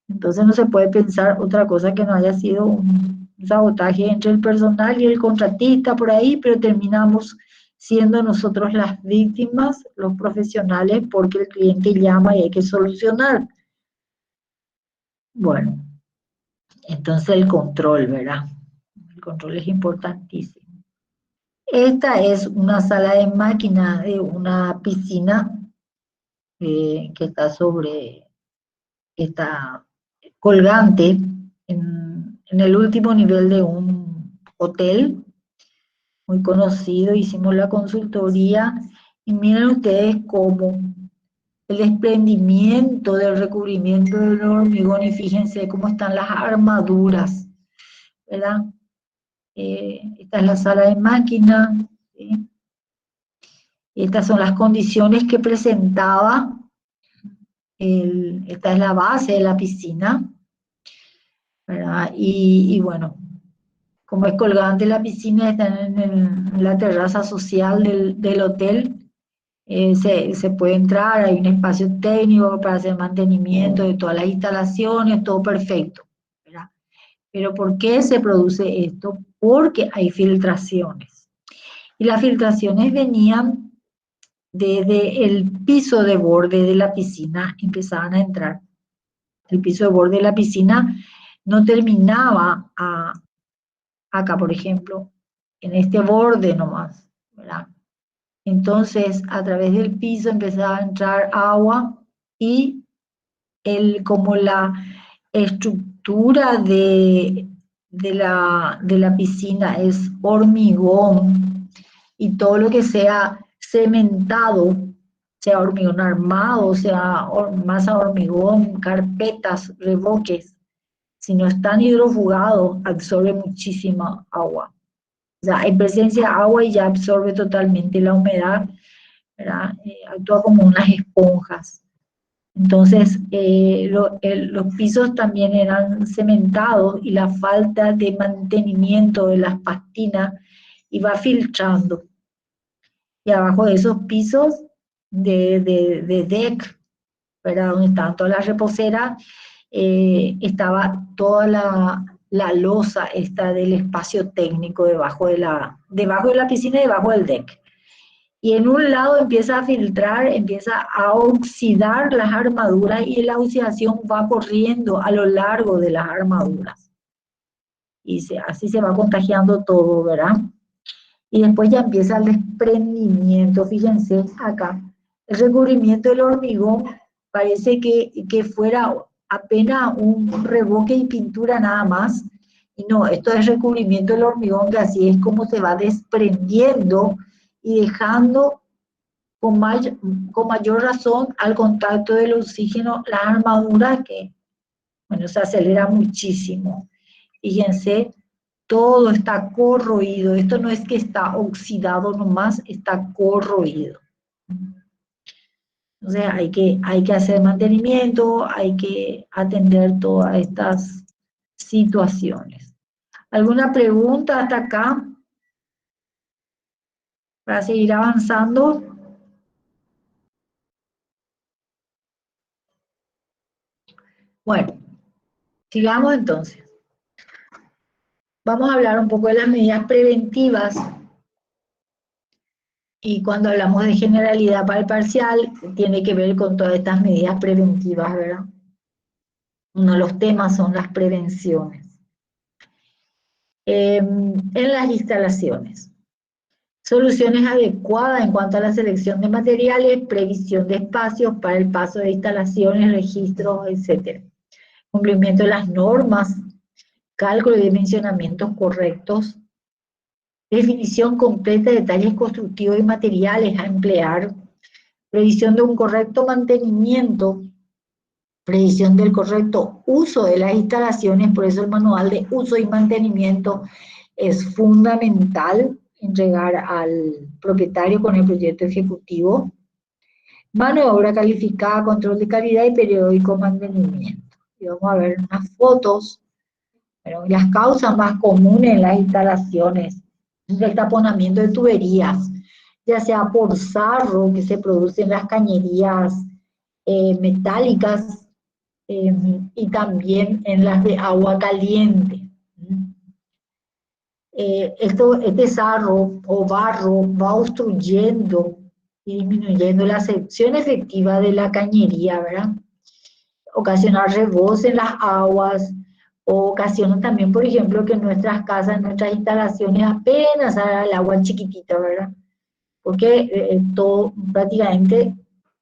Entonces no se puede pensar otra cosa que no haya sido un sabotaje entre el personal y el contratista por ahí, pero terminamos siendo nosotros las víctimas, los profesionales, porque el cliente llama y hay que solucionar. Bueno, entonces el control, ¿verdad? El control es importantísimo. Esta es una sala de máquina de una piscina que está sobre, está colgante en el último nivel de un hotel muy conocido. Hicimos la consultoría y miren ustedes cómo el desprendimiento del recubrimiento del hormigón, y fíjense cómo están las armaduras, ¿verdad? Esta es la sala de máquina, ¿sí? Estas son las condiciones que presentaba, esta es la base de la piscina, ¿verdad? Y bueno, como es colgante la piscina, está en la terraza social del hotel, se puede entrar, hay un espacio técnico para hacer mantenimiento de todas las instalaciones, todo perfecto, ¿verdad? Pero ¿por qué se produce esto? Porque hay filtraciones. Y las filtraciones venían desde el piso de borde de la piscina, empezaban a entrar. El piso de borde de la piscina no terminaba acá, por ejemplo, en este borde nomás, ¿verdad? Entonces, a través del piso empezaba a entrar agua y como la estructura de la piscina es hormigón y todo lo que sea cementado, sea hormigón armado, sea masa hormigón, carpetas, revoques, si no están hidrofugados, absorbe muchísima agua. O sea, hay presencia de agua y ya absorbe totalmente la humedad, ¿verdad? Actúa como unas esponjas. Entonces, los pisos también eran cementados y la falta de mantenimiento de las pastinas iba filtrando. Y abajo de esos pisos de deck, ¿verdad? Donde estaban todas las reposeras, estaba toda la losa esta del espacio técnico debajo de la piscina y debajo del deck. Y en un lado empieza a filtrar, empieza a oxidar las armaduras y la oxidación va corriendo a lo largo de las armaduras. Y así se va contagiando todo, ¿verdad? Y después ya empieza el desprendimiento. Fíjense acá, el recubrimiento del hormigón parece que fuera apenas un revoque y pintura nada más. Y no, esto es recubrimiento del hormigón, que así es como se va desprendiendo y dejando con mayor razón al contacto del oxígeno las armaduras, que, bueno, se acelera muchísimo. Fíjense, todo está corroído. Esto no es que está oxidado nomás, está corroído. Entonces hay que hacer mantenimiento, hay que atender todas estas situaciones. ¿Alguna pregunta hasta acá? Para seguir avanzando. Bueno, sigamos entonces. Vamos a hablar un poco de las medidas preventivas. Y cuando hablamos de generalidad para el parcial, tiene que ver con todas estas medidas preventivas, ¿verdad? Uno de los temas son las prevenciones. En las instalaciones. Soluciones adecuadas en cuanto a la selección de materiales, previsión de espacios para el paso de instalaciones, registros, etc. Cumplimiento de las normas, cálculo y dimensionamientos correctos, definición completa de detalles constructivos y materiales a emplear, previsión de un correcto mantenimiento, previsión del correcto uso de las instalaciones. Por eso el manual de uso y mantenimiento es fundamental entregar al propietario con el proyecto ejecutivo. Mano de obra calificada, control de calidad y periódico mantenimiento. Y vamos a ver unas fotos Pero las causas más comunes en las instalaciones es el taponamiento de tuberías, ya sea por sarro que se produce en las cañerías metálicas y también en las de agua caliente. Este sarro o barro va obstruyendo y disminuyendo la sección efectiva de la cañería, ¿verdad? Ocasiona rebose en las aguas, o ocasiona también, por ejemplo, que en nuestras casas, en nuestras instalaciones, apenas salga el agua chiquitita, ¿verdad? Porque todo prácticamente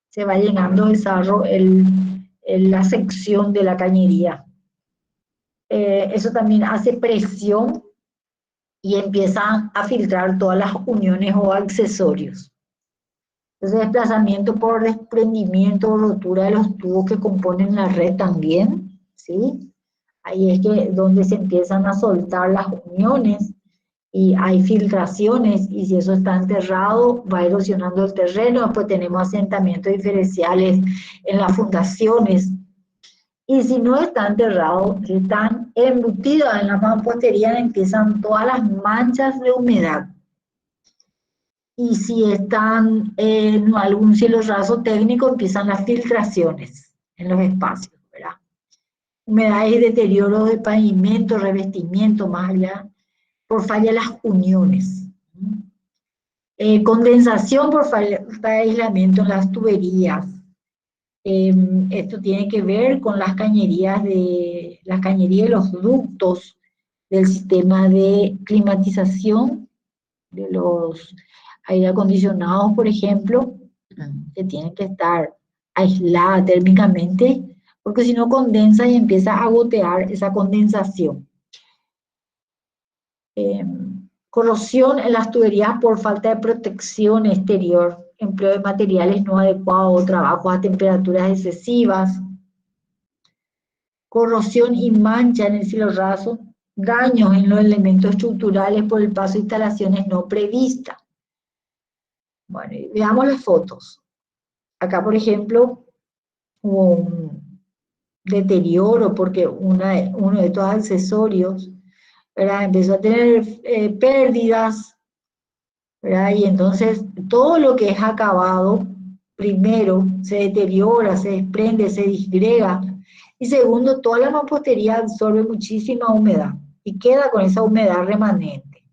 se va llenando de sarro la sección de la cañería. Eso también hace presión y empiezan a filtrar todas las uniones o accesorios. Entonces, desplazamiento por desprendimiento o rotura de los tubos que componen la red también, ¿sí? Ahí es que donde se empiezan a soltar las uniones y hay filtraciones, y si eso está enterrado, va erosionando el terreno. Después tenemos asentamientos diferenciales en las fundaciones. Y si no está enterrado, si están embutidos en la mampostería, empiezan todas las manchas de humedad. Y si están en algún cielo raso técnico, empiezan las filtraciones en los espacios, ¿verdad? Humedad y deterioro de pavimento, revestimiento, más allá, por falla de las uniones. Condensación por falta de aislamiento en las tuberías. Esto tiene que ver con las cañerías y los ductos del sistema de climatización de los aire acondicionados, por ejemplo, que tienen que estar aisladas térmicamente, porque si no condensa y empieza a gotear esa condensación. Corrosión en las tuberías por falta de protección exterior, empleo de materiales no adecuados, trabajos a temperaturas excesivas, corrosión y mancha en el cielo raso, daños en los elementos estructurales por el paso de instalaciones no previstas. Bueno, y veamos las fotos. Acá, por ejemplo, hubo un deterioro porque uno de estos accesorios, ¿verdad?, empezó a tener pérdidas, ¿verdad? Y entonces todo lo que es acabado, primero, se deteriora, se desprende, se disgrega, y segundo, toda la mampostería absorbe muchísima humedad y queda con esa humedad remanente.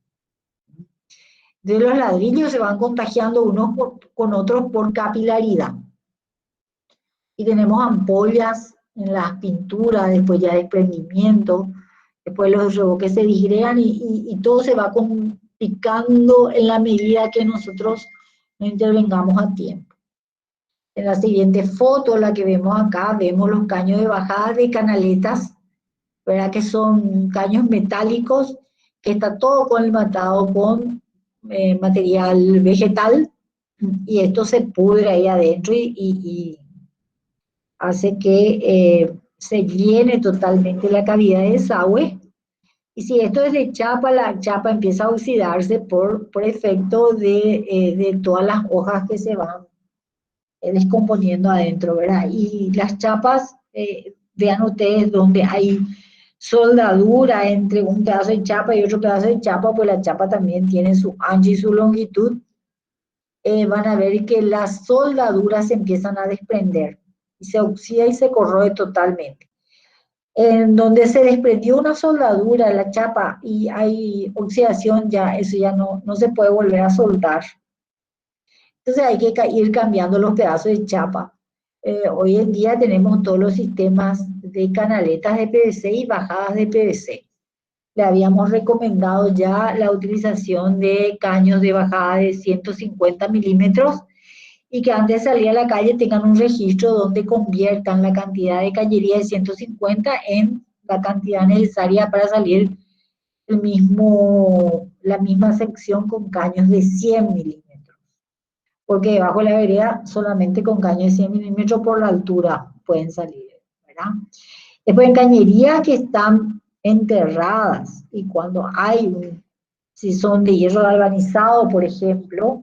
De los ladrillos se van contagiando unos con otros por capilaridad. Y tenemos ampollas en las pinturas, después ya desprendimiento, después los revoques se disgregan y todo se va complicando en la medida que nosotros no intervengamos a tiempo. En la siguiente foto, la que vemos acá, vemos los caños de bajada de canaletas, ¿verdad?, que son caños metálicos, que está todo colmatado con material vegetal, y esto se pudre ahí adentro y hace que se llene totalmente la cavidad de desagüe. Y si esto es de chapa, la chapa empieza a oxidarse por efecto de todas las hojas que se van descomponiendo adentro, ¿verdad? Y las chapas, vean ustedes donde hay soldadura entre un pedazo de chapa y otro pedazo de chapa, pues la chapa también tiene su ancho y su longitud. Van a ver que las soldaduras se empiezan a desprender y se oxida y se corroe totalmente. En donde se desprendió una soldadura de la chapa y hay oxidación, ya eso ya no se puede volver a soldar. Entonces hay que ir cambiando los pedazos de chapa. Hoy en día tenemos todos los sistemas de canaletas de PVC y bajadas de PVC. Le habíamos recomendado ya la utilización de caños de bajada de 150 milímetros y que antes de salir a la calle tengan un registro donde conviertan la cantidad de cañería de 150 en la cantidad necesaria para salir la misma sección con caños de 100 milímetros. Porque debajo de la vereda solamente con caños de 100 milímetros por la altura pueden salir, ¿verdad? Después en cañerías que están enterradas y cuando hay, si son de hierro galvanizado, por ejemplo,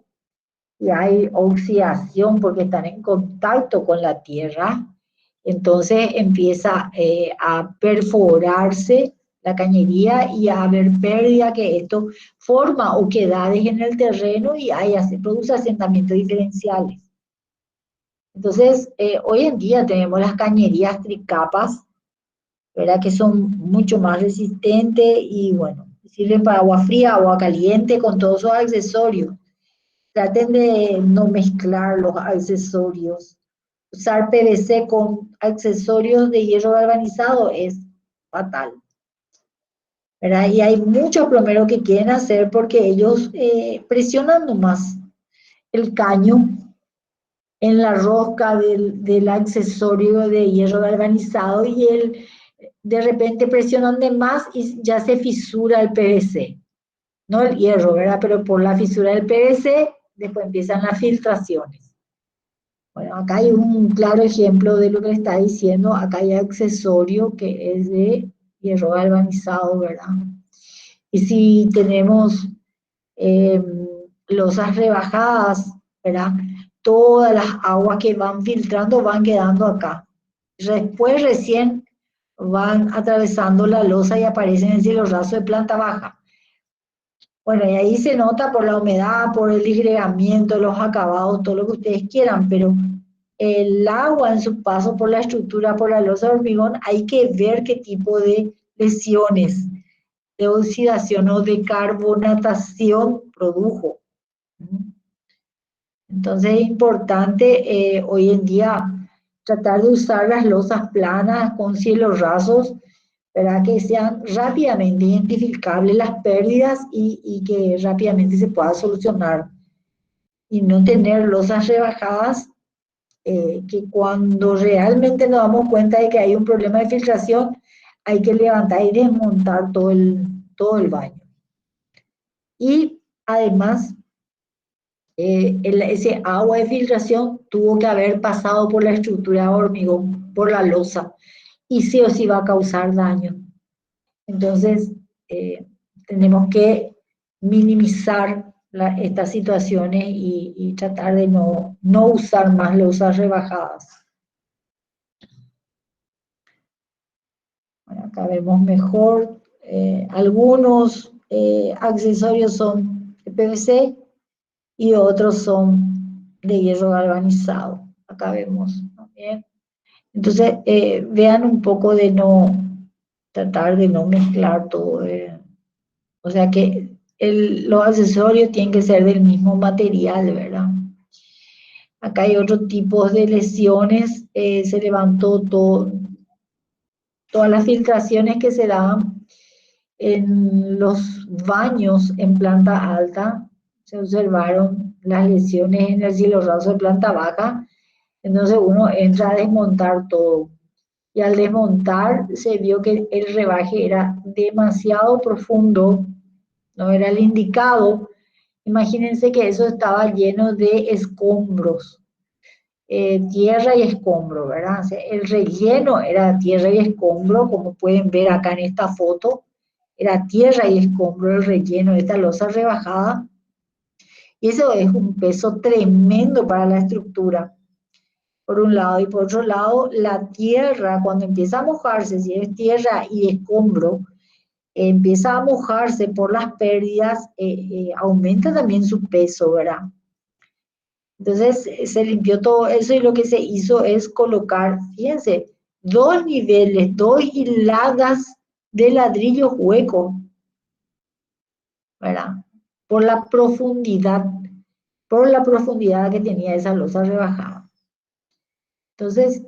y hay oxidación porque están en contacto con la tierra, entonces empieza a perforarse la cañería y a haber pérdida que esto forma oquedades en el terreno y produce asentamientos diferenciales. Entonces, hoy en día tenemos las cañerías tricapas, ¿verdad? Que son mucho más resistentes y bueno, sirven para agua fría, agua caliente, con todos sus accesorios. Traten de no mezclar los accesorios. Usar PVC con accesorios de hierro galvanizado es fatal, ¿verdad? Y hay muchos plomeros que quieren hacer porque ellos presionan nomás el caño en la rosca del accesorio de hierro galvanizado y de repente presionan de más y ya se fisura el PVC. No el hierro, ¿verdad? Pero por la fisura del PVC, después empiezan las filtraciones. Bueno, acá hay un claro ejemplo de lo que le está diciendo. Acá hay accesorio que es de hierro galvanizado, ¿verdad? Y si tenemos losas rebajadas, ¿verdad? Todas las aguas que van filtrando van quedando acá. Después recién van atravesando la losa y aparecen en el cielo raso de planta baja. Bueno, y ahí se nota por la humedad, por el disgregamiento, los acabados, todo lo que ustedes quieran, pero el agua en su paso por la estructura, por la losa de hormigón, hay que ver qué tipo de lesiones de oxidación o de carbonatación produjo. Entonces es importante hoy en día tratar de usar las losas planas con cielos rasos para que sean rápidamente identificables las pérdidas y que rápidamente se pueda solucionar. Y no tener losas rebajadas que cuando realmente nos damos cuenta de que hay un problema de filtración, hay que levantar y desmontar todo el baño. Y además, ese agua de filtración tuvo que haber pasado por la estructura de hormigón, por la losa, y sí o sí va a causar daño. Entonces, tenemos que minimizar estas situaciones y tratar de no usar más losas rebajadas. Bueno, acá vemos mejor. Algunos accesorios son de PVC y otros son de hierro galvanizado. Acá vemos también. Entonces, vean un poco de tratar de no mezclar todo. O sea que los accesorios tienen que ser del mismo material, ¿verdad? Acá hay otros tipos de lesiones. Se levantó todas las filtraciones que se daban en los baños en planta alta. Se observaron las lesiones en el cielo raso de planta baja. Entonces uno entra a desmontar todo. Y al desmontar se vio que el rebaje era demasiado profundo, no era el indicado. Imagínense que eso estaba lleno de escombros, tierra y escombro, ¿verdad? O sea, el relleno era tierra y escombro, como pueden ver acá en esta foto, era tierra y escombro el relleno de esta losa rebajada. Y eso es un peso tremendo para la estructura, por un lado. Y por otro lado, la tierra, cuando empieza a mojarse, si es tierra y escombro, empieza a mojarse por las pérdidas, aumenta también su peso, ¿verdad? Entonces se limpió todo eso y lo que se hizo es colocar, fíjense, 2 niveles, 2 hiladas de ladrillos huecos, ¿verdad? Por la profundidad que tenía esa losa rebajada. Entonces,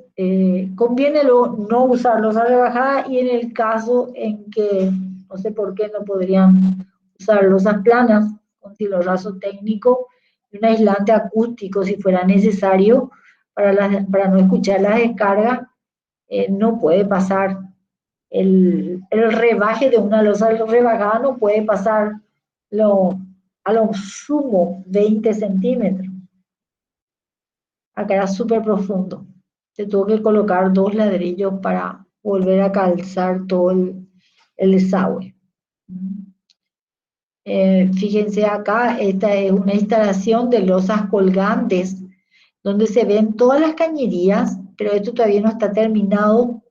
conviene no usar losa rebajada y en el caso en que, no sé por qué no podrían usar losas planas con silorazo técnico y un aislante acústico si fuera necesario para no escuchar la descarga, no puede pasar. El rebaje de una losa rebajada no puede pasar a lo sumo 20 centímetros. Acá era súper profundo. Se tuvo que colocar 2 ladrillos para volver a calzar todo el desagüe. Fíjense acá, esta es una instalación de losas colgantes, donde se ven todas las cañerías, pero esto todavía no está terminado.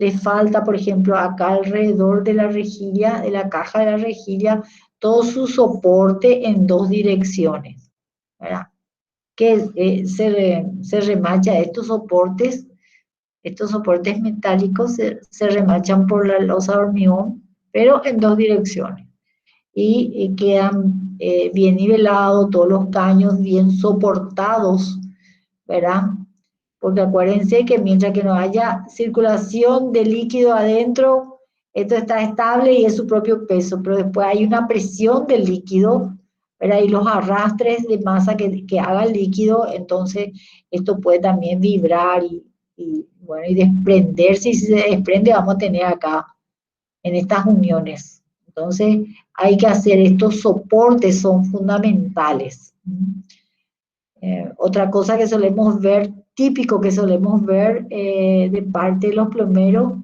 le falta, por ejemplo, acá alrededor de la rejilla, de la caja de la rejilla, todo su soporte en dos direcciones, ¿verdad? Que se remacha estos soportes metálicos se remachan por la losa de hormigón, pero en dos direcciones. Y quedan bien nivelados, todos los caños bien soportados, ¿verdad? Porque acuérdense que mientras que no haya circulación de líquido adentro, esto está estable y es su propio peso, pero después hay una presión del líquido, ¿verdad? Y los arrastres de masa que haga el líquido, entonces esto puede también vibrar bueno, y desprenderse, y si se desprende vamos a tener acá, en estas uniones. Entonces hay que hacer estos soportes, son fundamentales. Otra cosa que solemos ver, típico que solemos ver de parte de los plomeros,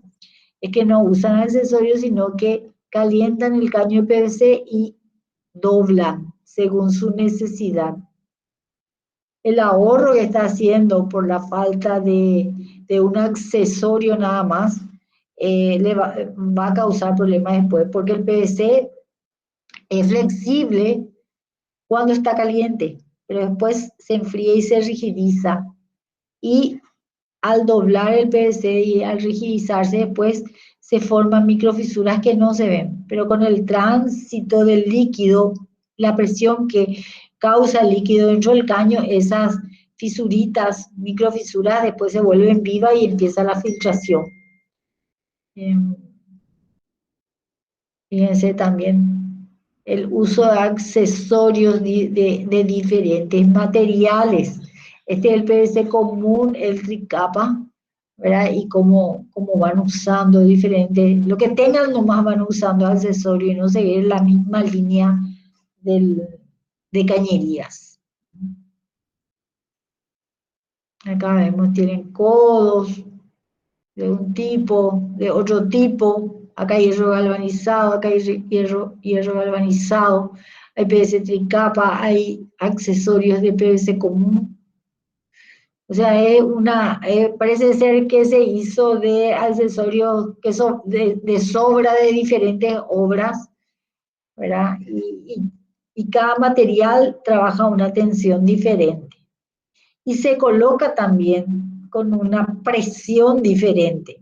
es que no usan accesorios, sino que calientan el caño de PVC y doblan según su necesidad. El ahorro que está haciendo por la falta de un accesorio nada más, le va a causar problemas después, porque el PVC es flexible cuando está caliente, pero después se enfría y se rigidiza. Y al doblar el PVC y al rigidizarse después se forman microfisuras que no se ven, pero con el tránsito del líquido, la presión que causa el líquido dentro del caño, esas fisuritas, microfisuras, después se vuelven vivas y empieza la filtración. Fíjense también el uso de accesorios de diferentes materiales. Este es el PVC común, el tricapa, ¿verdad? Y cómo van usando diferentes, lo que tengan nomás van usando accesorios y no seguir la misma línea de cañerías. Acá vemos, tienen codos de un tipo, de otro tipo. Acá hay hierro galvanizado, acá hay hierro galvanizado, hay PVC tricapa, hay accesorios de PVC común. O sea, parece ser que se hizo de accesorios que son de sobra de diferentes obras, ¿verdad? Y cada material trabaja una tensión diferente. Y se coloca también con una presión diferente,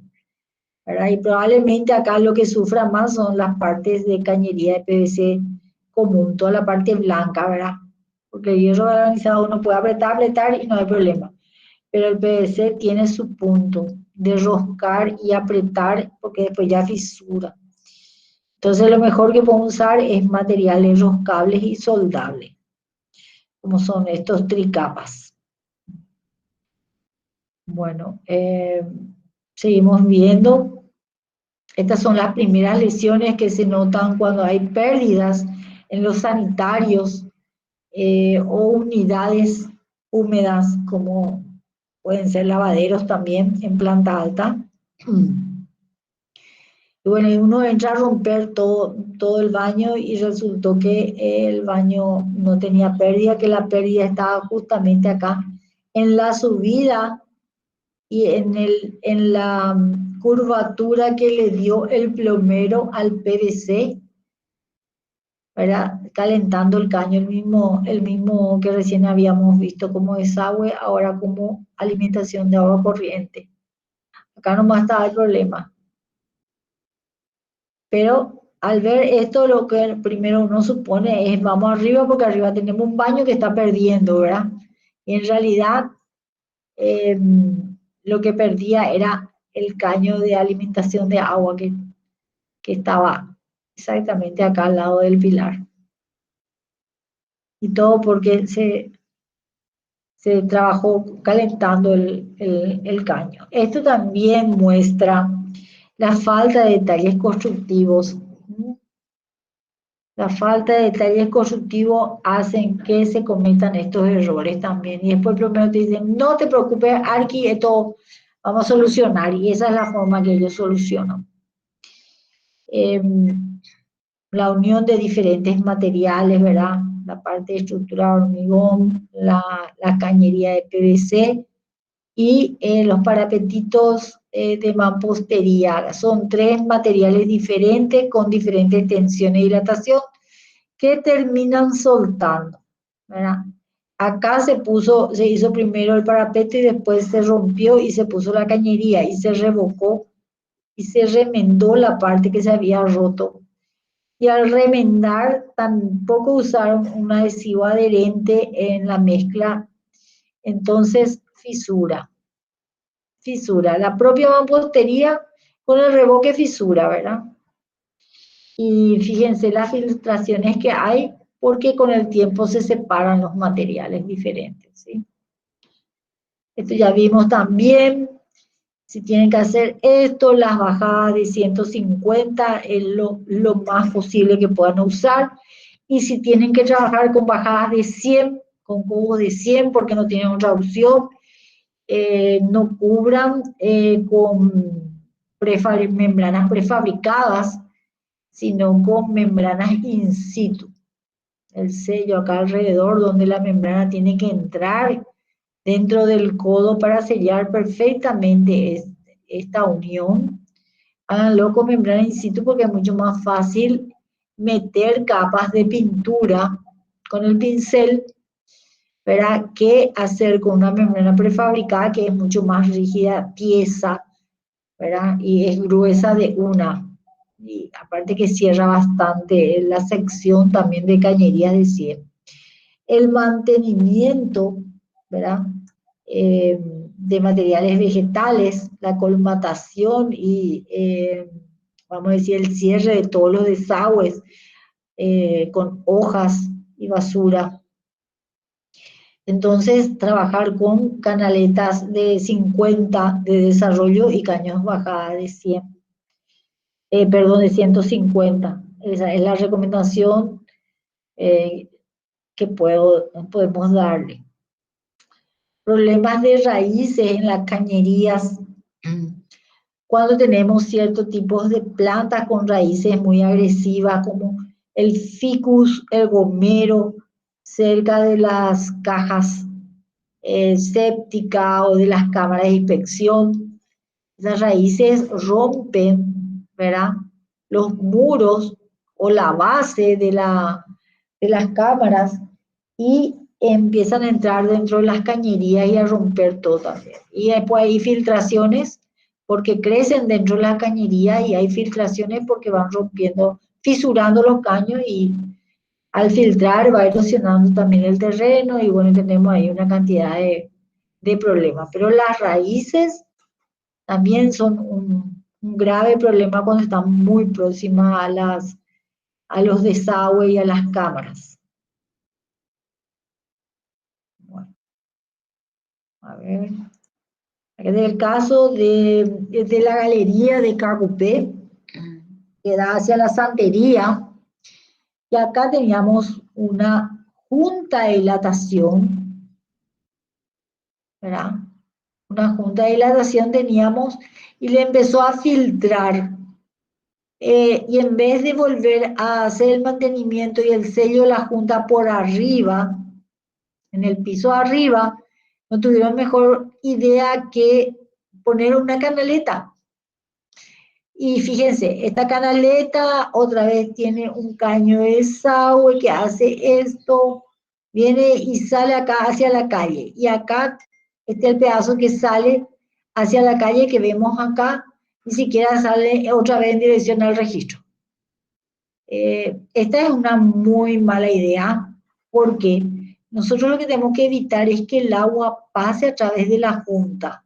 ¿verdad? Y probablemente acá lo que sufra más son las partes de cañería de PVC común, toda la parte blanca, ¿verdad? Porque el hierro galvanizado uno puede apretar y no hay problema. Pero el PVC tiene su punto de roscar y apretar porque después ya fisura. Entonces lo mejor que podemos usar es materiales roscables y soldables, como son estos tricapas. Bueno, seguimos viendo. Estas son las primeras lesiones que se notan cuando hay pérdidas en los sanitarios o unidades húmedas, como pueden ser lavaderos también en planta alta. Y bueno, uno entra a romper todo el baño y resultó que el baño no tenía pérdida, que la pérdida estaba justamente acá en la subida y en la curvatura que le dio el plomero al PVC, ¿verdad? Calentando el caño, el mismo que recién habíamos visto como desagüe, ahora como alimentación de agua corriente. Acá nomás estaba el problema. Pero al ver esto, lo que primero uno supone es vamos arriba porque arriba tenemos un baño que está perdiendo, ¿verdad? Y en realidad lo que perdía era el caño de alimentación de agua que estaba exactamente acá al lado del pilar. Y todo porque se trabajó calentando el caño. Esto también muestra la falta de detalles constructivos. La falta de detalles constructivos hacen que se cometan estos errores también. Y después primero te dicen, no te preocupes, Arqui, esto vamos a solucionar. Y esa es la forma que ellos solucionan. La unión de diferentes materiales, ¿verdad? La parte de estructura de hormigón, la cañería de PVC y los parapetitos de mampostería. Son 3 materiales diferentes con diferentes tensiones y dilatación que terminan soltando, ¿verdad? Acá se hizo primero el parapeto y después se rompió y se puso la cañería y se revocó y se remendó la parte que se había roto. Y al remendar tampoco usaron un adhesivo adherente en la mezcla, entonces fisura. La propia mampostería con el revoque fisura, ¿verdad? Y fíjense las filtraciones que hay, porque con el tiempo se separan los materiales diferentes, ¿sí? Esto ya vimos también, si tienen que hacer esto, las bajadas de 150 es lo más posible que puedan usar, y si tienen que trabajar con bajadas de 100, con cubos de 100, porque no tienen otra opción, no cubran con membranas prefabricadas, sino con membranas in situ. El sello acá alrededor donde la membrana tiene que entrar dentro del codo para sellar perfectamente esta unión. Háganlo con membrana in situ porque es mucho más fácil meter capas de pintura con el pincel, ¿verdad? Que hacer con una membrana prefabricada que es mucho más rígida, tiesa, ¿verdad? Y es gruesa de una. Y aparte que cierra bastante la sección también de cañería de 100. El mantenimiento, ¿verdad? De materiales vegetales, la colmatación y, vamos a decir, el cierre de todos los desagües con hojas y basura. Entonces, trabajar con canaletas de 50 de desarrollo y caños bajada de 100. Perdón, de 150. Esa es la recomendación que podemos darle. Problemas de raíces en las cañerías. Cuando tenemos ciertos tipos de plantas con raíces muy agresivas, como el ficus, el gomero, cerca de las cajas sépticas o de las cámaras de inspección, esas raíces rompen, ¿verdad?, los muros o la base de las cámaras y empiezan a entrar dentro de las cañerías y a romper todo también. Y después hay filtraciones porque crecen dentro de la cañería y hay filtraciones porque van rompiendo, fisurando los caños y al filtrar va erosionando también el terreno y bueno, tenemos ahí una cantidad de problemas. Pero las raíces también son un grave problema cuando están muy próximas a los desagües y a las cámaras. Bueno, a ver. Aquí es el caso de la galería de Cacupé, que da hacia la santería. Y acá teníamos una junta de dilatación, ¿verdad? Una junta de dilatación teníamos y le empezó a filtrar. Y en vez de volver a hacer el mantenimiento y el sello de la junta por arriba, en el piso arriba, no tuvieron mejor idea que poner una canaleta. Y fíjense, esta canaleta otra vez tiene un caño de desagüe que hace esto, viene y sale acá hacia la calle. Y acá, este es el pedazo que sale hacia la calle que vemos acá, ni siquiera sale otra vez en dirección al registro. Esta es una muy mala idea, porque nosotros lo que tenemos que evitar es que el agua pase a través de la junta.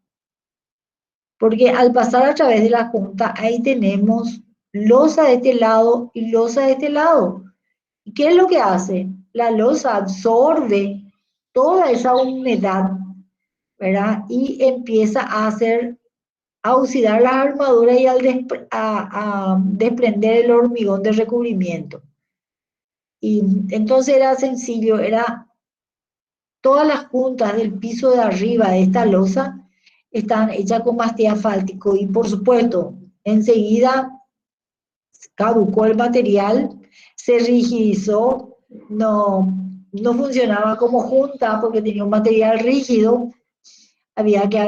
Porque al pasar a través de la junta, ahí tenemos losa de este lado y losa de este lado. ¿Y qué es lo que hace? La losa absorbe toda esa humedad, ¿verdad? Y empieza a oxidar las armaduras y a desprender el hormigón de recubrimiento. Y entonces era sencillo, era todas las juntas del piso de arriba de esta losa están hechas con mastic asfáltico y por supuesto enseguida caducó el material, se rigidizó, no funcionaba como junta porque tenía un material rígido, había que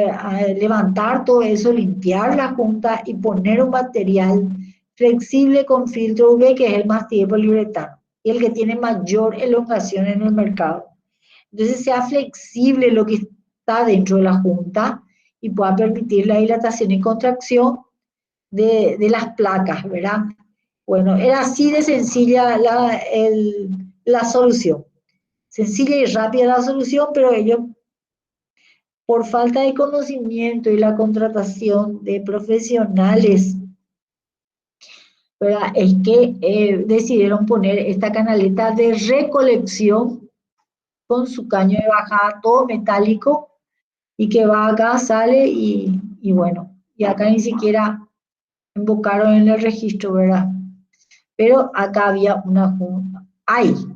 levantar todo eso, limpiar la junta y poner un material flexible con filtro UV, que es el mastic de poliuretano, y el que tiene mayor elongación en el mercado. Entonces sea flexible lo que está dentro de la junta y pueda permitir la dilatación y contracción de las placas, ¿verdad? Bueno, era así de sencilla la solución. Sencilla y rápida la solución, pero ellos, por falta de conocimiento y la contratación de profesionales, ¿verdad? Es que decidieron poner esta canaleta de recolección con su caño de bajada todo metálico y que va acá, sale y bueno, y acá ni siquiera invocaron en el registro, ¿verdad? Pero acá había una junta,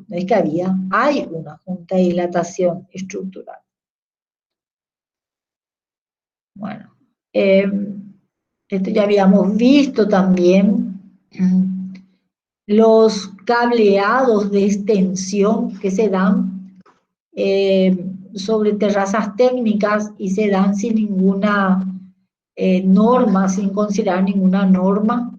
no es que había, hay una junta de dilatación estructural. Bueno, esto ya habíamos visto también los cableados de extensión que se dan sobre terrazas técnicas y se dan sin ninguna norma, sin considerar ninguna norma.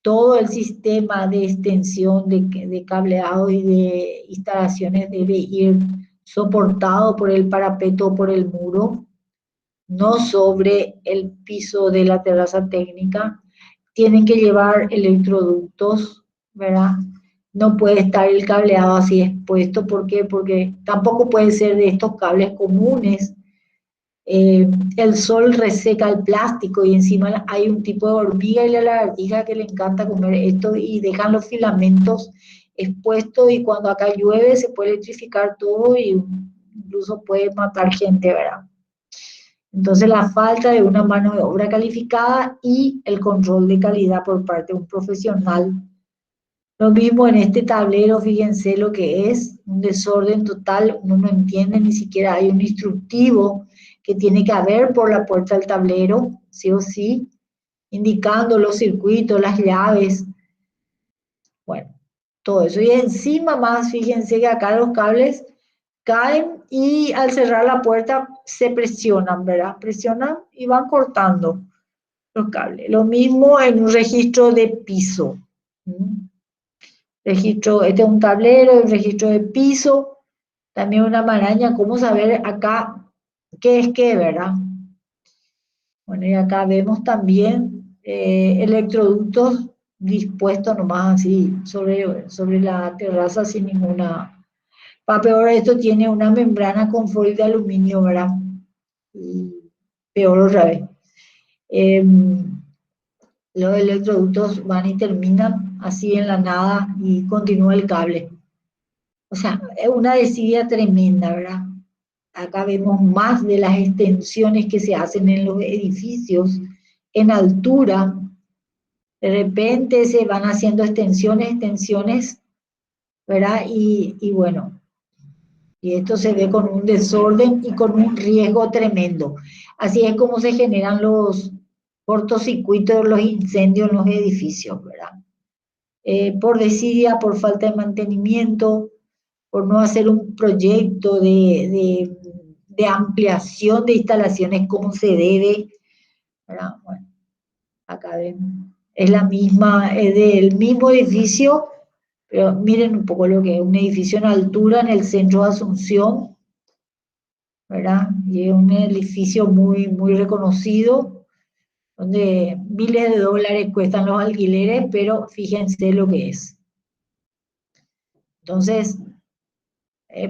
Todo el sistema de extensión de cableado y de instalaciones debe ir soportado por el parapeto o por el muro, no sobre el piso de la terraza técnica. Tienen que llevar electroductos, ¿verdad? No puede estar el cableado así expuesto. ¿Por qué? Porque tampoco puede ser de estos cables comunes. El sol reseca el plástico y encima hay un tipo de hormiga y la lagartija que le encanta comer esto y dejan los filamentos expuestos, y cuando acá llueve se puede electrificar todo y incluso puede matar gente, ¿verdad? Entonces la falta de una mano de obra calificada y el control de calidad por parte de un profesional. Lo mismo en este tablero, fíjense lo que es un desorden total, uno no entiende, ni siquiera hay un instructivo que tiene que haber por la puerta del tablero, sí o sí, indicando los circuitos, las llaves, bueno, todo eso. Y encima más, fíjense que acá los cables caen y al cerrar la puerta se presionan, ¿verdad? Presionan y van cortando los cables. Lo mismo en un registro de piso. Registro, este es un tablero, un registro de piso, también una maraña. ¿Cómo saber acá qué es qué, verdad? Bueno, y acá vemos también electroductos dispuestos nomás así sobre la terraza sin ninguna. Para peor, esto tiene una membrana con foil de aluminio, ¿verdad? Y peor otra vez. Los electroductos van y terminan así en la nada y continúa el cable. O sea, es una desidia tremenda, ¿verdad? Acá vemos más de las extensiones que se hacen en los edificios en altura. De repente se van haciendo extensiones, ¿verdad? Y bueno, y esto se ve con un desorden y con un riesgo tremendo. Así es como se generan los cortocircuitos, los incendios en los edificios, ¿verdad? Por desidia, por falta de mantenimiento, por no hacer un proyecto de ampliación de instalaciones como se debe, ¿verdad? Bueno, acá ven, es la misma, es del mismo edificio, pero miren un poco lo que es un edificio en altura en el centro de Asunción, ¿verdad? Y es un edificio muy, muy reconocido, donde miles de dólares cuestan los alquileres, pero fíjense lo que es. Entonces,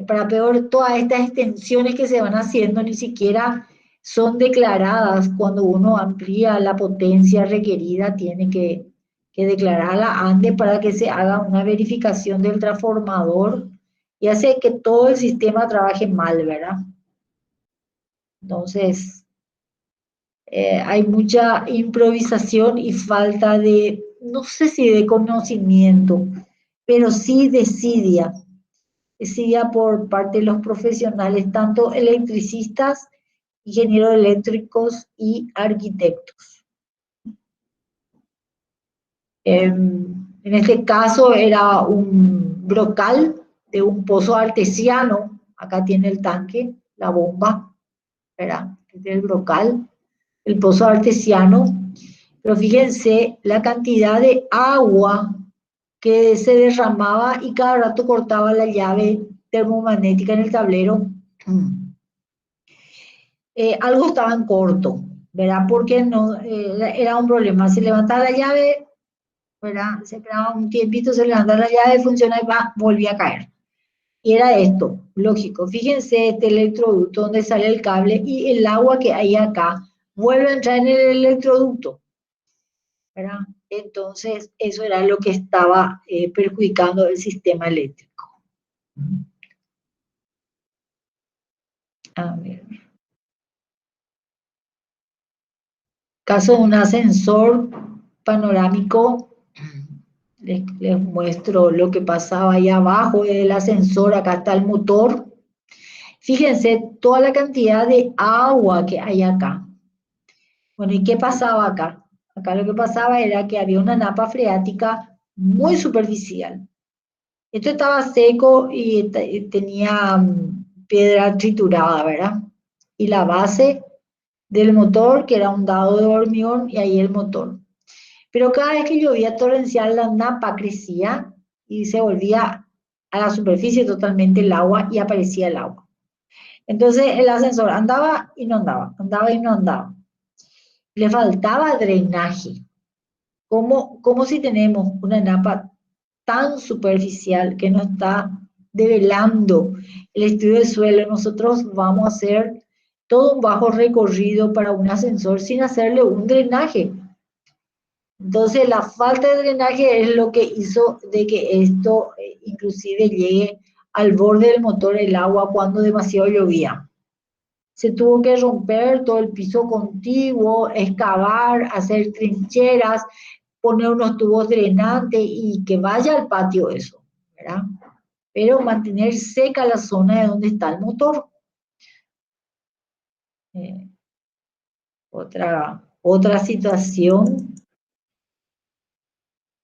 para peor, todas estas extensiones que se van haciendo ni siquiera son declaradas. Cuando uno amplía la potencia requerida, tiene que declararla antes para que se haga una verificación del transformador y hace que todo el sistema trabaje mal, ¿verdad? Entonces, hay mucha improvisación y falta de, no sé si de conocimiento, pero sí desidia por parte de los profesionales, tanto electricistas, ingenieros eléctricos y arquitectos. En este caso era un brocal de un pozo artesiano. Acá tiene el tanque, la bomba, ¿verdad? este es el brocal, el pozo artesiano, pero fíjense la cantidad de agua que se derramaba y cada rato cortaba la llave termomagnética en el tablero. Algo estaba en corto, ¿verdad? Porque no, era un problema. Se levantaba la llave, ¿verdad? Se esperaba un tiempito, se levantaba la llave, funciona y va, volvía a caer. Y era esto, lógico. Fíjense este electroducto donde sale el cable y el agua que hay acá vuelve a entrar en el electroducto, ¿verdad? Entonces, eso era lo que estaba perjudicando el sistema eléctrico. A ver. Caso de un ascensor panorámico, les muestro lo que pasaba ahí abajo del ascensor, acá está el motor. Fíjense toda la cantidad de agua que hay acá. Bueno, ¿y qué pasaba acá? Acá lo que pasaba era que había una napa freática muy superficial. Esto estaba seco y tenía piedra triturada, ¿verdad? Y la base del motor, que era un dado de hormigón, y ahí el motor. Pero cada vez que llovía torrencial, la napa crecía y se volvía a la superficie totalmente el agua y aparecía el agua. Entonces el ascensor andaba y no andaba, andaba y no andaba. Le faltaba drenaje. Como si tenemos una napa tan superficial que no está develando el estudio del suelo, nosotros vamos a hacer todo un bajo recorrido para un ascensor sin hacerle un drenaje? Entonces, la falta de drenaje es lo que hizo de que esto inclusive llegue al borde del motor el agua cuando demasiado llovía. Se tuvo que romper todo el piso contiguo, excavar, hacer trincheras, poner unos tubos drenantes y que vaya al patio eso, ¿verdad? Pero mantener seca la zona de donde está el motor. Otra situación.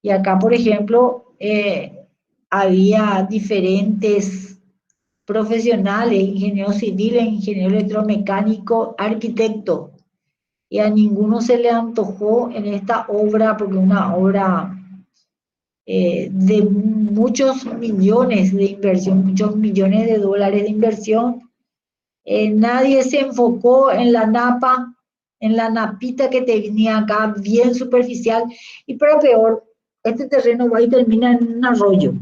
Y acá, por ejemplo, había diferentes profesionales, ingeniero civil, ingeniero electromecánico, arquitecto, y a ninguno se le antojó en esta obra, porque una obra de muchos millones de inversión, muchos millones de dólares de inversión, nadie se enfocó en la napa, en la napita que tenía acá, bien superficial, y pero peor, este terreno va y termina en un arroyo.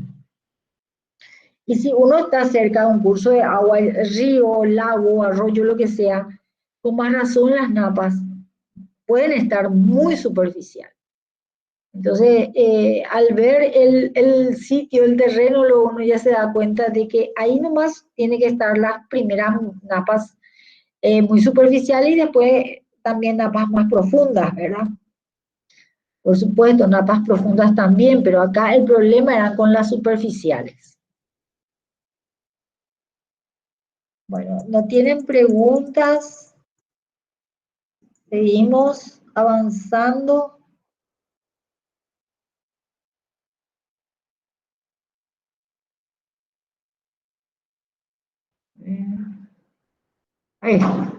Y si uno está cerca de un curso de agua, río, lago, arroyo, lo que sea, con más razón las napas pueden estar muy superficial. Entonces, al ver el sitio, el terreno, uno ya se da cuenta de que ahí nomás tiene que estar las primeras napas muy superficiales y después también napas más profundas, ¿verdad? Por supuesto, napas profundas también, pero acá el problema era con las superficiales. Bueno, ¿no tienen preguntas? Seguimos avanzando. Ahí está.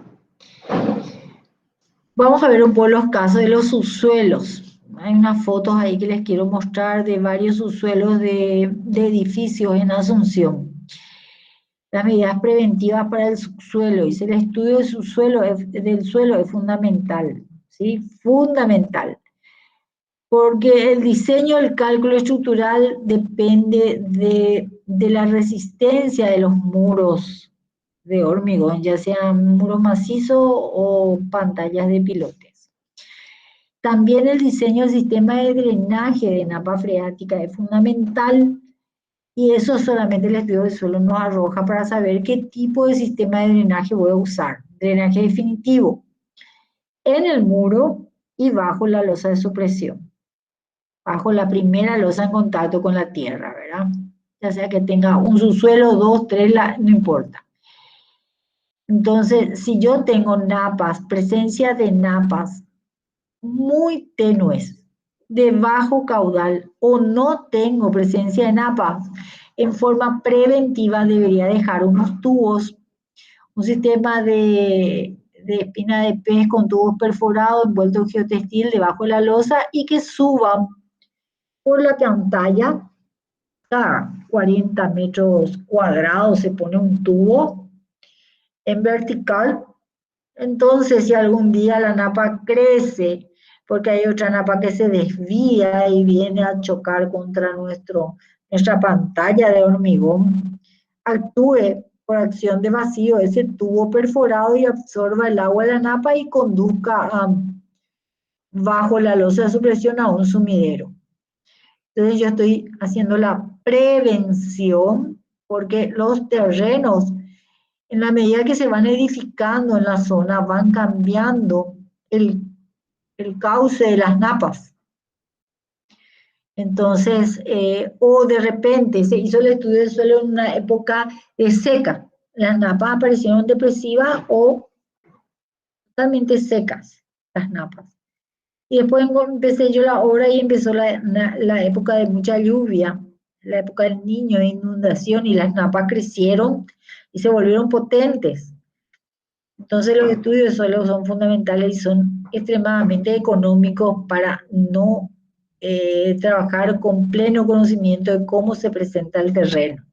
Vamos a ver un poco los casos de los subsuelos. Hay unas fotos ahí que les quiero mostrar de varios subsuelos de edificios en Asunción. Las medidas preventivas para el subsuelo. Dice, el estudio del subsuelo del suelo es fundamental, ¿sí? Fundamental. Porque el diseño, el cálculo estructural depende de la resistencia de los muros de hormigón, ya sean muros macizos o pantallas de pilotes. También el diseño del sistema de drenaje de napa freática es fundamental y eso solamente el estudio del suelo nos arroja para saber qué tipo de sistema de drenaje voy a usar. Drenaje definitivo en el muro y bajo la losa de supresión. Bajo la primera losa en contacto con la tierra, ¿verdad? Ya sea que tenga un subsuelo, dos, tres, no importa. Entonces, si yo tengo napas, presencia de napas muy tenues, de bajo caudal, o no tengo presencia de napas, en forma preventiva debería dejar unos tubos, un sistema de de espina de pez con tubos perforados envueltos en geotextil debajo de la losa y que suban por la pantalla. Cada 40 metros cuadrados se pone un tubo en vertical. Entonces, si algún día la napa crece, porque hay otra napa que se desvía y viene a chocar contra nuestra pantalla de hormigón, actúe por acción de vacío ese tubo perforado y absorba el agua de la napa y conduzca bajo la losa de supresión a un sumidero. Entonces yo estoy haciendo la prevención porque los terrenos, en la medida que se van edificando en la zona, van cambiando el cauce de las napas. Entonces, o de repente se hizo el estudio del suelo en una época de seca. Las napas aparecieron depresivas o totalmente secas, las napas. Y después empecé yo la obra y empezó la época de mucha lluvia, la época del niño, de inundación, y las napas crecieron y se volvieron potentes. Entonces los estudios de suelo son fundamentales y son extremadamente económicos para no trabajar con pleno conocimiento de cómo se presenta el terreno.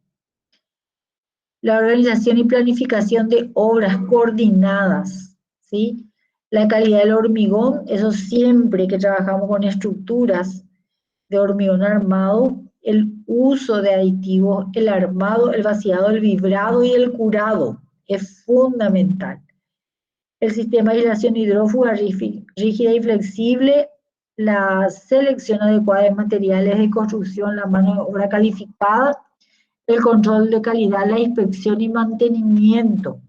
La organización y planificación de obras coordinadas, ¿sí? La calidad del hormigón, eso siempre que trabajamos con estructuras de hormigón armado, el uso de aditivos, el armado, el vaciado, el vibrado y el curado es fundamental. El sistema de aislación hidrófuga rígida y flexible, la selección adecuada de materiales de construcción, la mano de obra calificada, el control de calidad, la inspección y mantenimiento.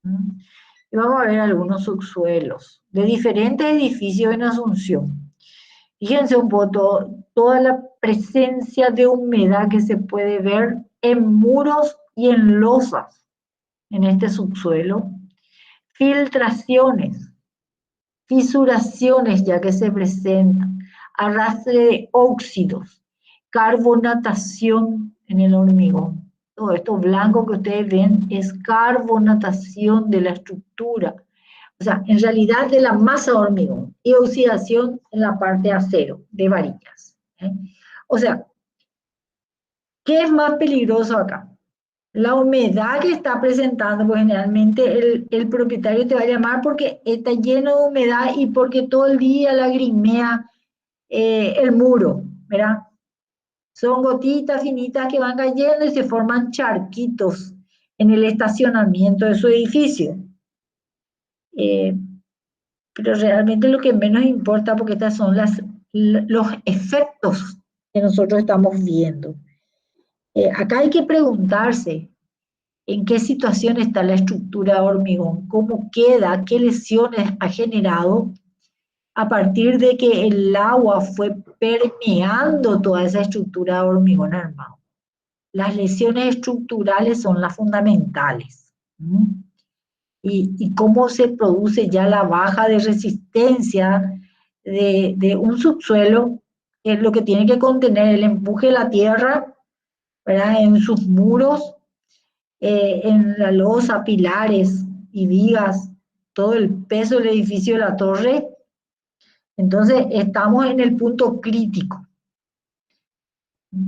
Y vamos a ver algunos subsuelos de diferentes edificios en Asunción. Fíjense un poco toda la presencia de humedad que se puede ver en muros y en losas en este subsuelo. Filtraciones, fisuraciones ya que se presentan, arrastre de óxidos, carbonatación en el hormigón. Todo esto blanco que ustedes ven es carbonatación de la estructura, o sea, en realidad de la masa de hormigón, y oxidación en la parte de acero, de varillas. O sea, ¿qué es más peligroso acá? La humedad que está presentando, pues generalmente el propietario te va a llamar porque está lleno de humedad y porque todo el día lagrimea el muro, ¿verdad? Son gotitas finitas que van cayendo y se forman charquitos en el estacionamiento de su edificio. Pero realmente lo que menos importa, porque estos son los efectos que nosotros estamos viendo. Acá hay que preguntarse en qué situación está la estructura de hormigón, cómo queda, qué lesiones ha generado a partir de que el agua fue permeando toda esa estructura de hormigón armado. Las lesiones estructurales son las fundamentales. Y cómo se produce ya la baja de resistencia de un subsuelo, que es lo que tiene que contener el empuje de la tierra, ¿verdad? En sus muros, en la losa, pilares y vigas, todo el peso del edificio de la torre. Entonces, estamos en el punto crítico.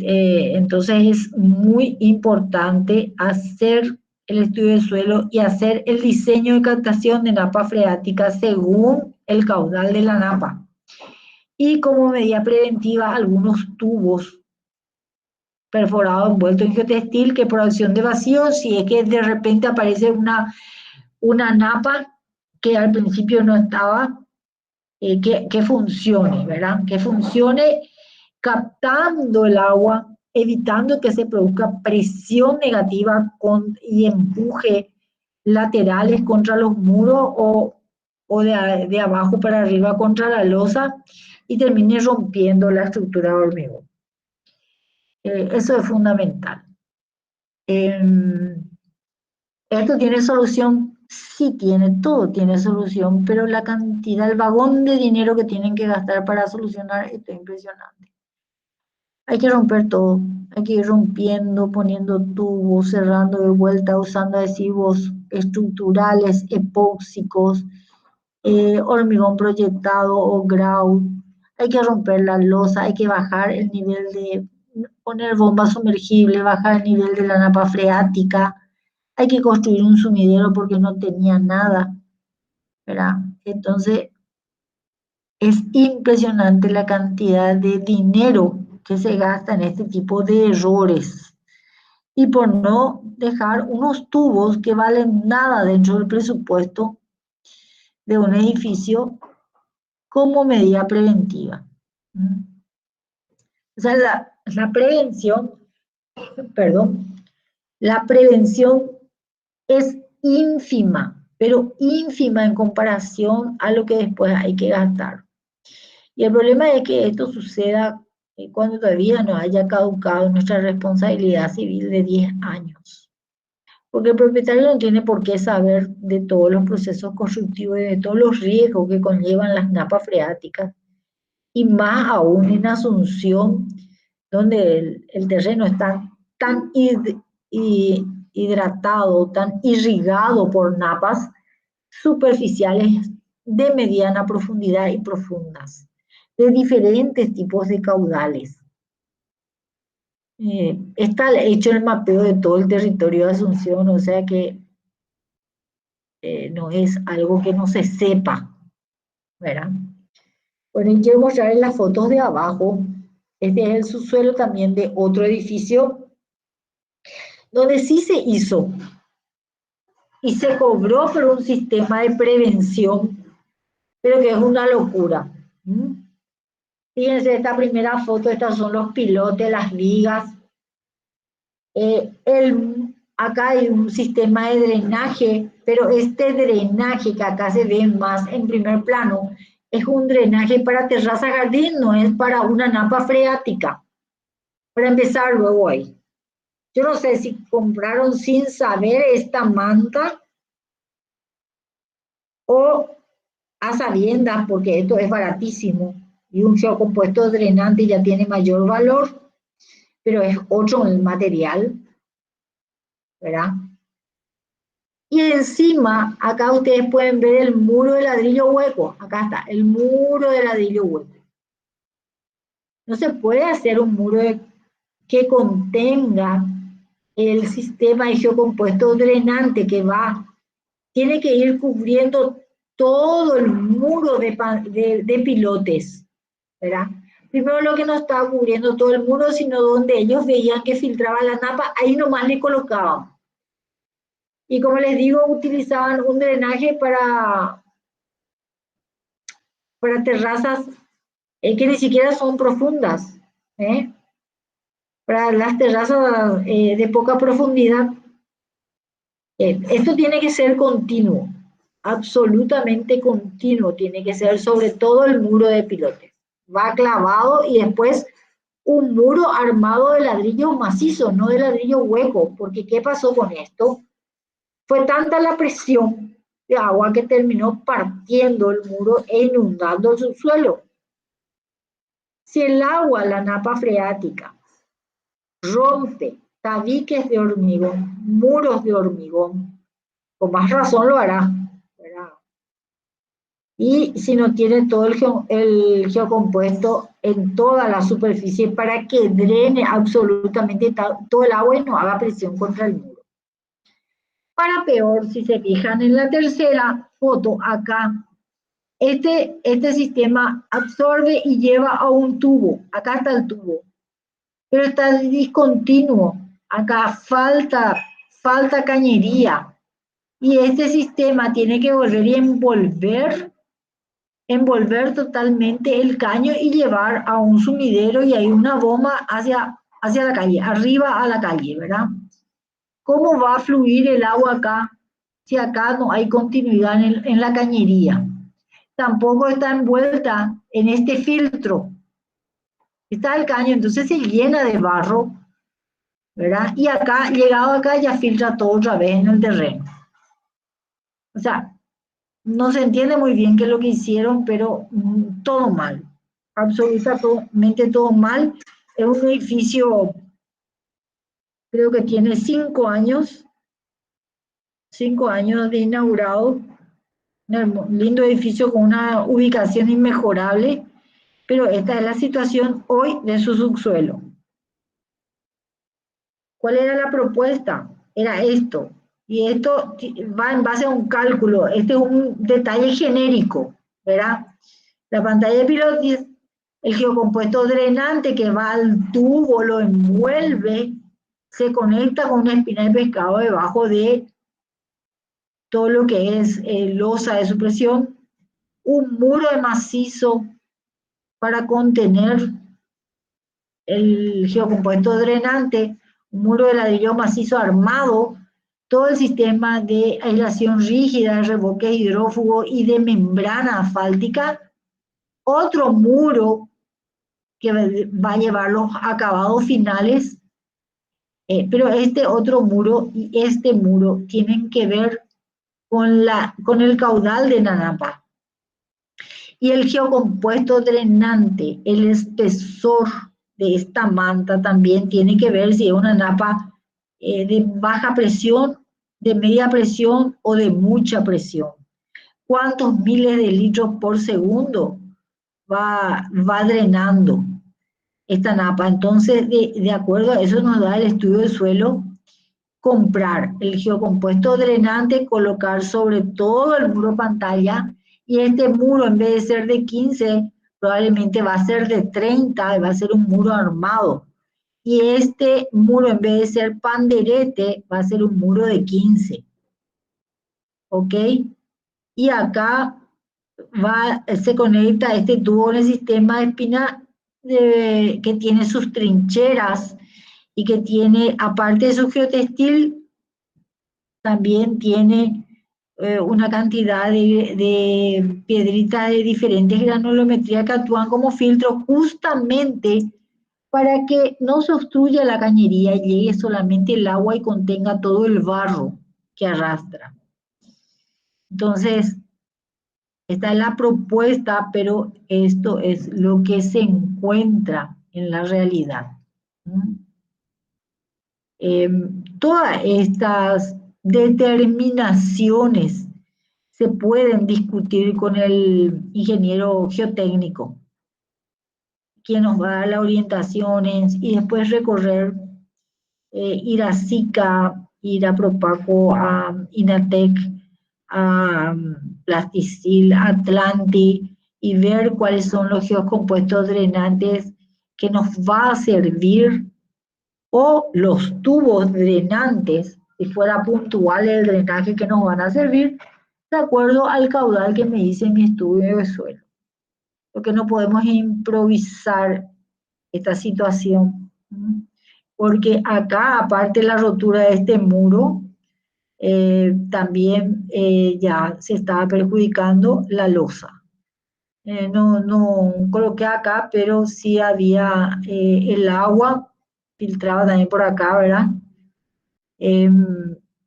Entonces, es muy importante hacer el estudio de suelo y hacer el diseño de captación de napa freática según el caudal de la napa. Y como medida preventiva, algunos tubos perforados envueltos en geotextil que por acción de vacío, si es que de repente aparece una napa que al principio no estaba, que funcione, ¿verdad? Que funcione captando el agua, evitando que se produzca presión negativa y empuje laterales contra los muros o de abajo para arriba contra la losa y termine rompiendo la estructura de hormigón. Eso es fundamental. ¿Esto tiene solución? Sí tiene, todo tiene solución, pero la cantidad, el vagón de dinero que tienen que gastar para solucionar esto es impresionante. Hay que romper todo, hay que ir rompiendo, poniendo tubos, cerrando de vuelta, usando adhesivos estructurales, epóxicos, hormigón proyectado o grout. Hay que romper la losa, hay que bajar el nivel de, poner bombas sumergibles, bajar el nivel de la napa freática. Hay que construir un sumidero porque no tenía nada, ¿verdad? Entonces, es impresionante la cantidad de dinero que se gasta en este tipo de errores. Y por no dejar unos tubos que valen nada dentro del presupuesto de un edificio como medida preventiva. O sea, la prevención, perdón, la prevención es ínfima, pero ínfima en comparación a lo que después hay que gastar. Y el problema es que esto suceda cuando todavía no haya caducado nuestra responsabilidad civil de 10 años. Porque el propietario no tiene por qué saber de todos los procesos constructivos y de todos los riesgos que conllevan las napas freáticas. Y más aún en Asunción, donde el terreno está tan hidratado, tan irrigado por napas superficiales de mediana profundidad y profundas, de diferentes tipos de caudales. Está hecho el mapeo de todo el territorio de Asunción, o sea que no es algo que no se sepa, ¿verdad? Bueno, y quiero mostrarles las fotos de abajo. Este es el subsuelo también de otro edificio, donde sí se hizo y se cobró por un sistema de prevención, pero que es una locura. Fíjense esta primera foto, estas son los pilotes, las vigas. Acá hay un sistema de drenaje, pero este drenaje que acá se ve más en primer plano es un drenaje para terraza jardín, no es para una napa freática. Para empezar luego ahí. Yo no sé si compraron sin saber esta manta o a sabiendas, porque esto es baratísimo y un geocompuesto drenante ya tiene mayor valor, pero es otro el material, ¿verdad? Y encima, acá ustedes pueden ver el muro de ladrillo hueco. Acá está, el muro de ladrillo hueco. No se puede hacer un muro que contenga el sistema de geocompuesto drenante que tiene que ir cubriendo todo el muro de pilotes, ¿verdad? Primero lo que no estaba cubriendo todo el muro, sino donde ellos veían que filtraba la napa, ahí nomás le colocaban. Y como les digo, utilizaban un drenaje para terrazas que ni siquiera son profundas, ¿eh? Para las terrazas de poca profundidad. Esto tiene que ser continuo, absolutamente continuo, tiene que ser sobre todo el muro de pilotes. Va clavado y después un muro armado de ladrillo macizo, no de ladrillo hueco, porque ¿qué pasó con esto? Fue tanta la presión de agua que terminó partiendo el muro e inundando el subsuelo. Si el agua, la napa freática, rompe tabiques de hormigón, muros de hormigón, con más razón lo hará, ¿verdad? Y si no tiene todo el geocompuesto en toda la superficie para que drene absolutamente todo el agua y no haga presión contra el muro. Para peor, si se fijan en la tercera foto acá, este sistema absorbe y lleva a un tubo. Acá está el tubo, pero está discontinuo. Acá falta cañería. Y este sistema tiene que volver y envolver totalmente el caño y llevar a un sumidero y hay una bomba hacia la calle, arriba a la calle, ¿verdad? ¿Cómo va a fluir el agua acá si acá no hay continuidad en la cañería? Tampoco está envuelta en este filtro. Está el caño, entonces se llena de barro, ¿verdad? Y acá, llegado acá, ya filtra todo otra vez en el terreno. O sea, no se entiende muy bien qué es lo que hicieron, pero todo mal. Absolutamente todo mal. Es un edificio, creo que tiene 5 años, 5 años de inaugurado, un lindo edificio con una ubicación inmejorable, pero esta es la situación hoy de su subsuelo. ¿Cuál era la propuesta? Era esto. Y esto va en base a un cálculo. Este es un detalle genérico, ¿verdad? La pantalla de pilotis, el geocompuesto drenante que va al tubo, lo envuelve, se conecta con una espina de pescado debajo de todo lo que es losa de supresión, un muro de macizo para contener el geocompuesto drenante, un muro de ladrillo macizo armado, todo el sistema de aislación rígida, de revoque hidrófugo y de membrana asfáltica, otro muro que va a llevar los acabados finales, pero este otro muro y este muro tienen que ver con el caudal de Nanapa. Y el geocompuesto drenante, el espesor de esta manta también tiene que ver si es una napa de baja presión, de media presión o de mucha presión. ¿Cuántos miles de litros por segundo va drenando esta napa? Entonces, de acuerdo a eso nos da el estudio del suelo, comprar el geocompuesto drenante, colocar sobre todo el muro pantalla, y este muro en vez de ser de 15, probablemente va a ser de 30, va a ser un muro armado. Y este muro en vez de ser panderete, va a ser un muro de 15. ¿Ok? Y acá se conecta este tubo en el sistema de espina que tiene sus trincheras y que tiene, aparte de su geotextil, también tiene una cantidad de piedritas de diferentes granulometrías que actúan como filtro justamente para que no se obstruya la cañería y llegue solamente el agua y contenga todo el barro que arrastra. Entonces, esta es la propuesta, pero esto es lo que se encuentra en la realidad. Todas estas determinaciones se pueden discutir con el ingeniero geotécnico, quien nos va a dar las orientaciones y después recorrer, ir a SICA, ir a Propaco, a INATEC, a Plasticil, Atlanti, y ver cuáles son los geocompuestos drenantes que nos va a servir, o los tubos drenantes, si fuera puntual el drenaje que nos van a servir, de acuerdo al caudal que me dice mi estudio de suelo. Porque no podemos improvisar esta situación, porque acá, aparte de la rotura de este muro, también ya se estaba perjudicando la losa. No coloqué acá, pero sí había el agua filtraba también por acá, ¿verdad?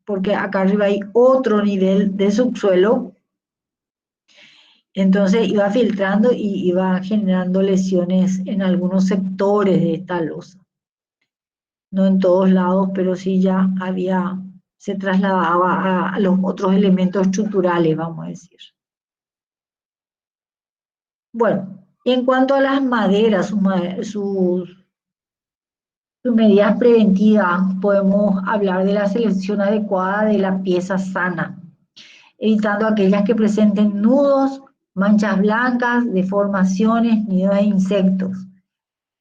Porque acá arriba hay otro nivel de subsuelo, entonces iba filtrando y iba generando lesiones en algunos sectores de esta losa. No en todos lados, pero sí ya había, se trasladaba a los otros elementos estructurales, vamos a decir. Bueno, en cuanto a las maderas, sus medidas preventivas, podemos hablar de la selección adecuada de la pieza sana, evitando aquellas que presenten nudos, manchas blancas, deformaciones, nidos de insectos.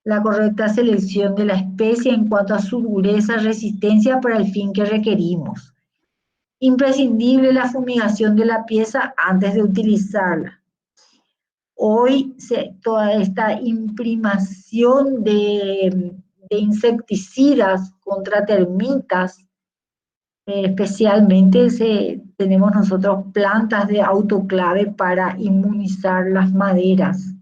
La correcta selección de la especie en cuanto a su dureza, resistencia para el fin que requerimos. Imprescindible la fumigación de la pieza antes de utilizarla. Hoy toda esta imprimación de insecticidas contra termitas, especialmente tenemos nosotros plantas de autoclave para inmunizar las maderas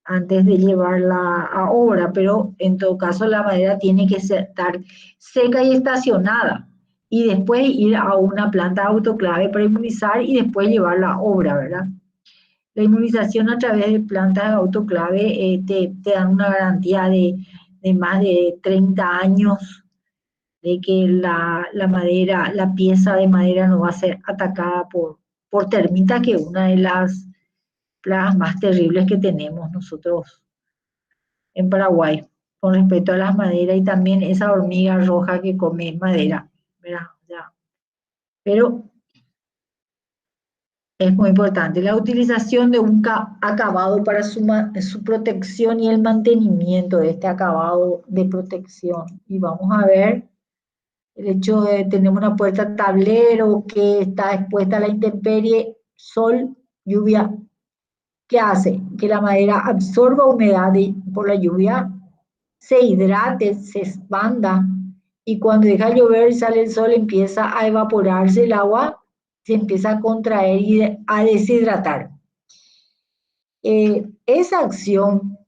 antes de llevarla a obra, pero en todo caso la madera tiene que estar seca y estacionada y después ir a una planta de autoclave para inmunizar y después llevarla a obra, ¿verdad? La inmunización a través de plantas de autoclave te dan una garantía de más de 30 años de que la madera, la pieza de madera no va a ser atacada por termitas, que es una de las plagas más terribles que tenemos nosotros en Paraguay, con respecto a las maderas y también esa hormiga roja que come madera, ¿verdad? O sea, pero es muy importante la utilización de un acabado para su protección y el mantenimiento de este acabado de protección. Y vamos a ver el hecho de tener una puerta tablero que está expuesta a la intemperie, sol, lluvia. ¿Qué hace? Que la madera absorba humedad por la lluvia, se hidrate, se expanda, y cuando deja llover y sale el sol empieza a evaporarse el agua, se empieza a contraer y a deshidratar. Esa acción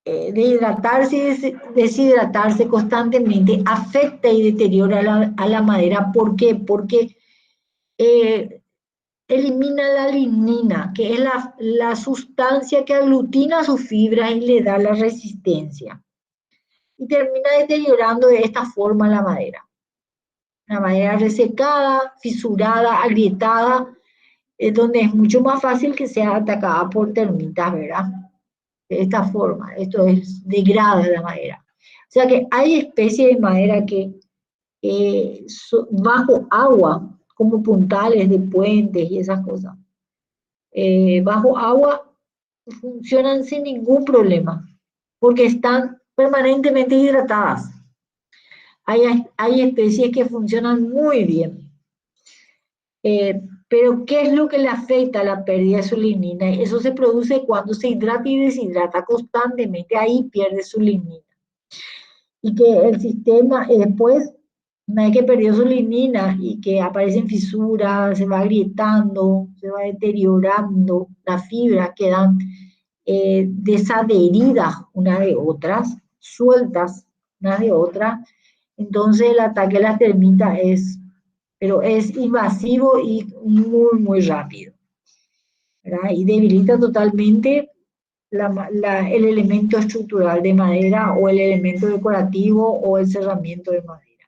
de hidratarse y deshidratarse constantemente afecta y deteriora a la madera. ¿Por qué? Porque elimina la lignina, que es la sustancia que aglutina sus fibras y le da la resistencia. Y termina deteriorando de esta forma la madera. Una madera resecada, fisurada, agrietada, donde es mucho más fácil que sea atacada por termitas, ¿verdad? De esta forma, esto degrada la madera. O sea que hay especies de madera que bajo agua, como puntales de puentes y esas cosas, bajo agua funcionan sin ningún problema, porque están permanentemente hidratadas. Hay especies que funcionan muy bien. Pero ¿qué es lo que le afecta a la pérdida de su lignina? Eso se produce cuando se hidrata y deshidrata constantemente, ahí pierde su lignina. Y que el sistema, después, una vez que perdió su lignina y que aparecen fisuras, se va agrietando, se va deteriorando, las fibras quedan desadheridas unas de otras, sueltas unas de otras. Entonces el ataque a las termitas pero es invasivo y muy, muy rápido, ¿verdad? Y debilita totalmente el elemento estructural de madera o el elemento decorativo o el cerramiento de madera.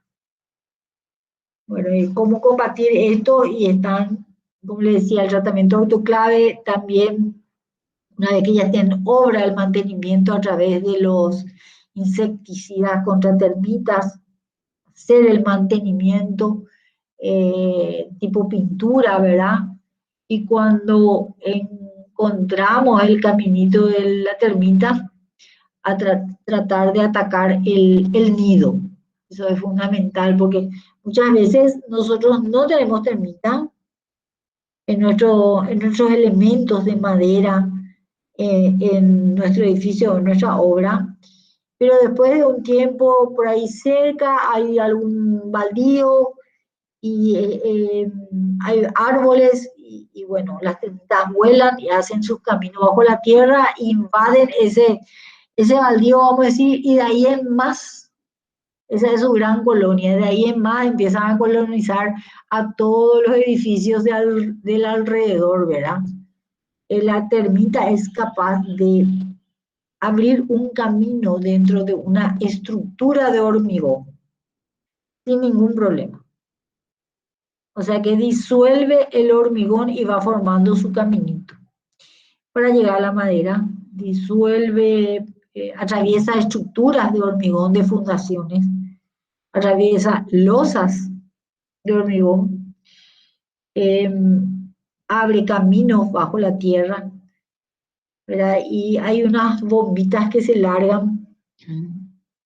Bueno, ¿y cómo combatir esto? Y están, como les decía, el tratamiento autoclave, también una vez que ya estén en obra el mantenimiento a través de los insecticidas contra termitas, hacer el mantenimiento tipo pintura, ¿verdad? Y cuando encontramos el caminito de la termita, a tratar de atacar el nido. Eso es fundamental porque muchas veces nosotros no tenemos termita en nuestros elementos de madera, en nuestro edificio, en nuestra obra, pero después de un tiempo por ahí cerca hay algún baldío y hay árboles y bueno, las termitas vuelan y hacen sus caminos bajo la tierra, invaden ese baldío, vamos a decir, y de ahí en más, esa es su gran colonia, de ahí en más empiezan a colonizar a todos los edificios del alrededor, ¿verdad? La termita es capaz de abrir un camino dentro de una estructura de hormigón sin ningún problema. O sea que disuelve el hormigón y va formando su caminito para llegar a la madera. Disuelve, atraviesa estructuras de hormigón de fundaciones, atraviesa losas de hormigón, eh, abre caminos bajo la tierra, ¿verdad? Y hay unas bombitas que se largan.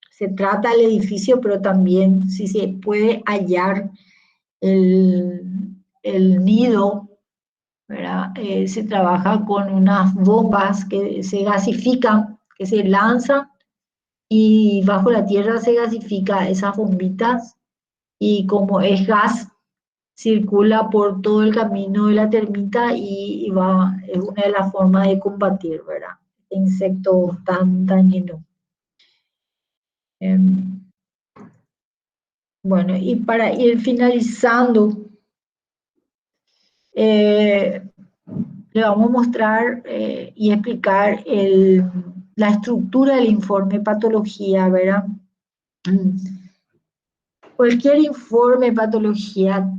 Se trata el edificio, pero también si se puede hallar el nido, ¿verdad? Se trabaja con unas bombas que se gasifican, que se lanzan y bajo la tierra se gasifica esas bombitas y como es gas, circula por todo el camino de la termita y es una de las formas de combatir, ¿verdad? Insectos tan dañinos. Bueno, y para ir finalizando, le vamos a mostrar y explicar la estructura del informe patología, ¿verdad? Cualquier informe de patología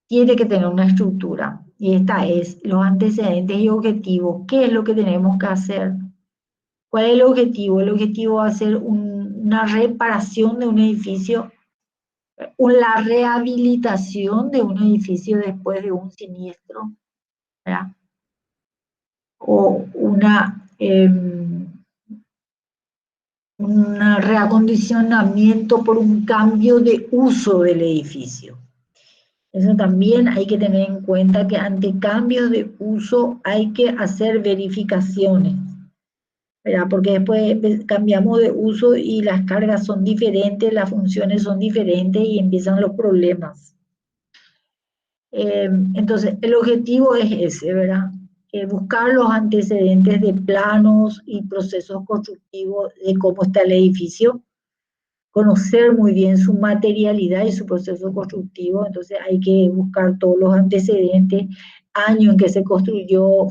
tiene que tener una estructura, y esta es los antecedentes y objetivos. ¿Qué es lo que tenemos que hacer? ¿Cuál es el objetivo? El objetivo va a ser una reparación de un edificio, la rehabilitación de un edificio después de un siniestro, ¿verdad? O un reacondicionamiento por un cambio de uso del edificio. Eso también hay que tener en cuenta, que ante cambios de uso hay que hacer verificaciones, ¿verdad? Porque después cambiamos de uso y las cargas son diferentes, las funciones son diferentes y empiezan los problemas. Entonces, el objetivo es ese, ¿verdad? Buscar los antecedentes de planos y procesos constructivos de cómo está el edificio, conocer muy bien su materialidad y su proceso constructivo. Entonces hay que buscar todos los antecedentes, año en que se construyó,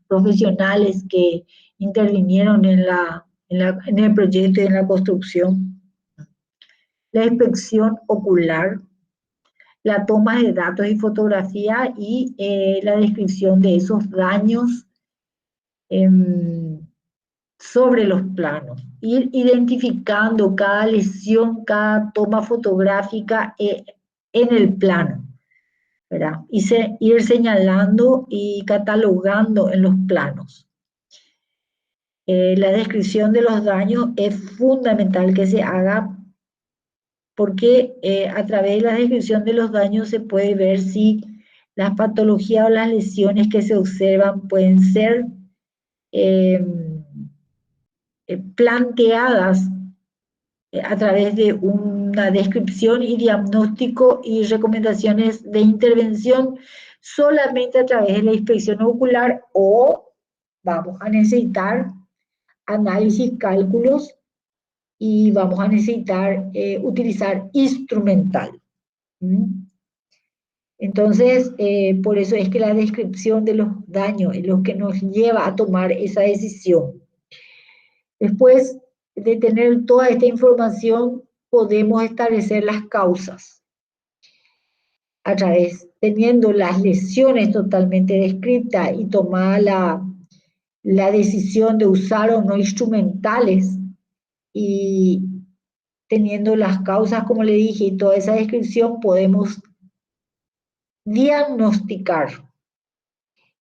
profesionales que intervinieron en el proyecto y en la construcción, la inspección ocular, la toma de datos y fotografía y la descripción de esos daños sobre los planos. Ir identificando cada lesión, cada toma fotográfica en el plano, ¿verdad? Ir señalando y catalogando en los planos. La descripción de los daños es fundamental que se haga, porque a través de la descripción de los daños se puede ver si las patologías o las lesiones que se observan pueden ser planteadas a través de una descripción y diagnóstico y recomendaciones de intervención solamente a través de la inspección ocular, o vamos a necesitar análisis, cálculos, y vamos a necesitar utilizar instrumental. Entonces, por eso es que la descripción de los daños es lo que nos lleva a tomar esa decisión. Después de tener toda esta información, podemos establecer las causas. A través, teniendo las lesiones totalmente descritas y tomada la decisión de usar o no instrumentales, y teniendo las causas, como le dije, y toda esa descripción, podemos diagnosticar.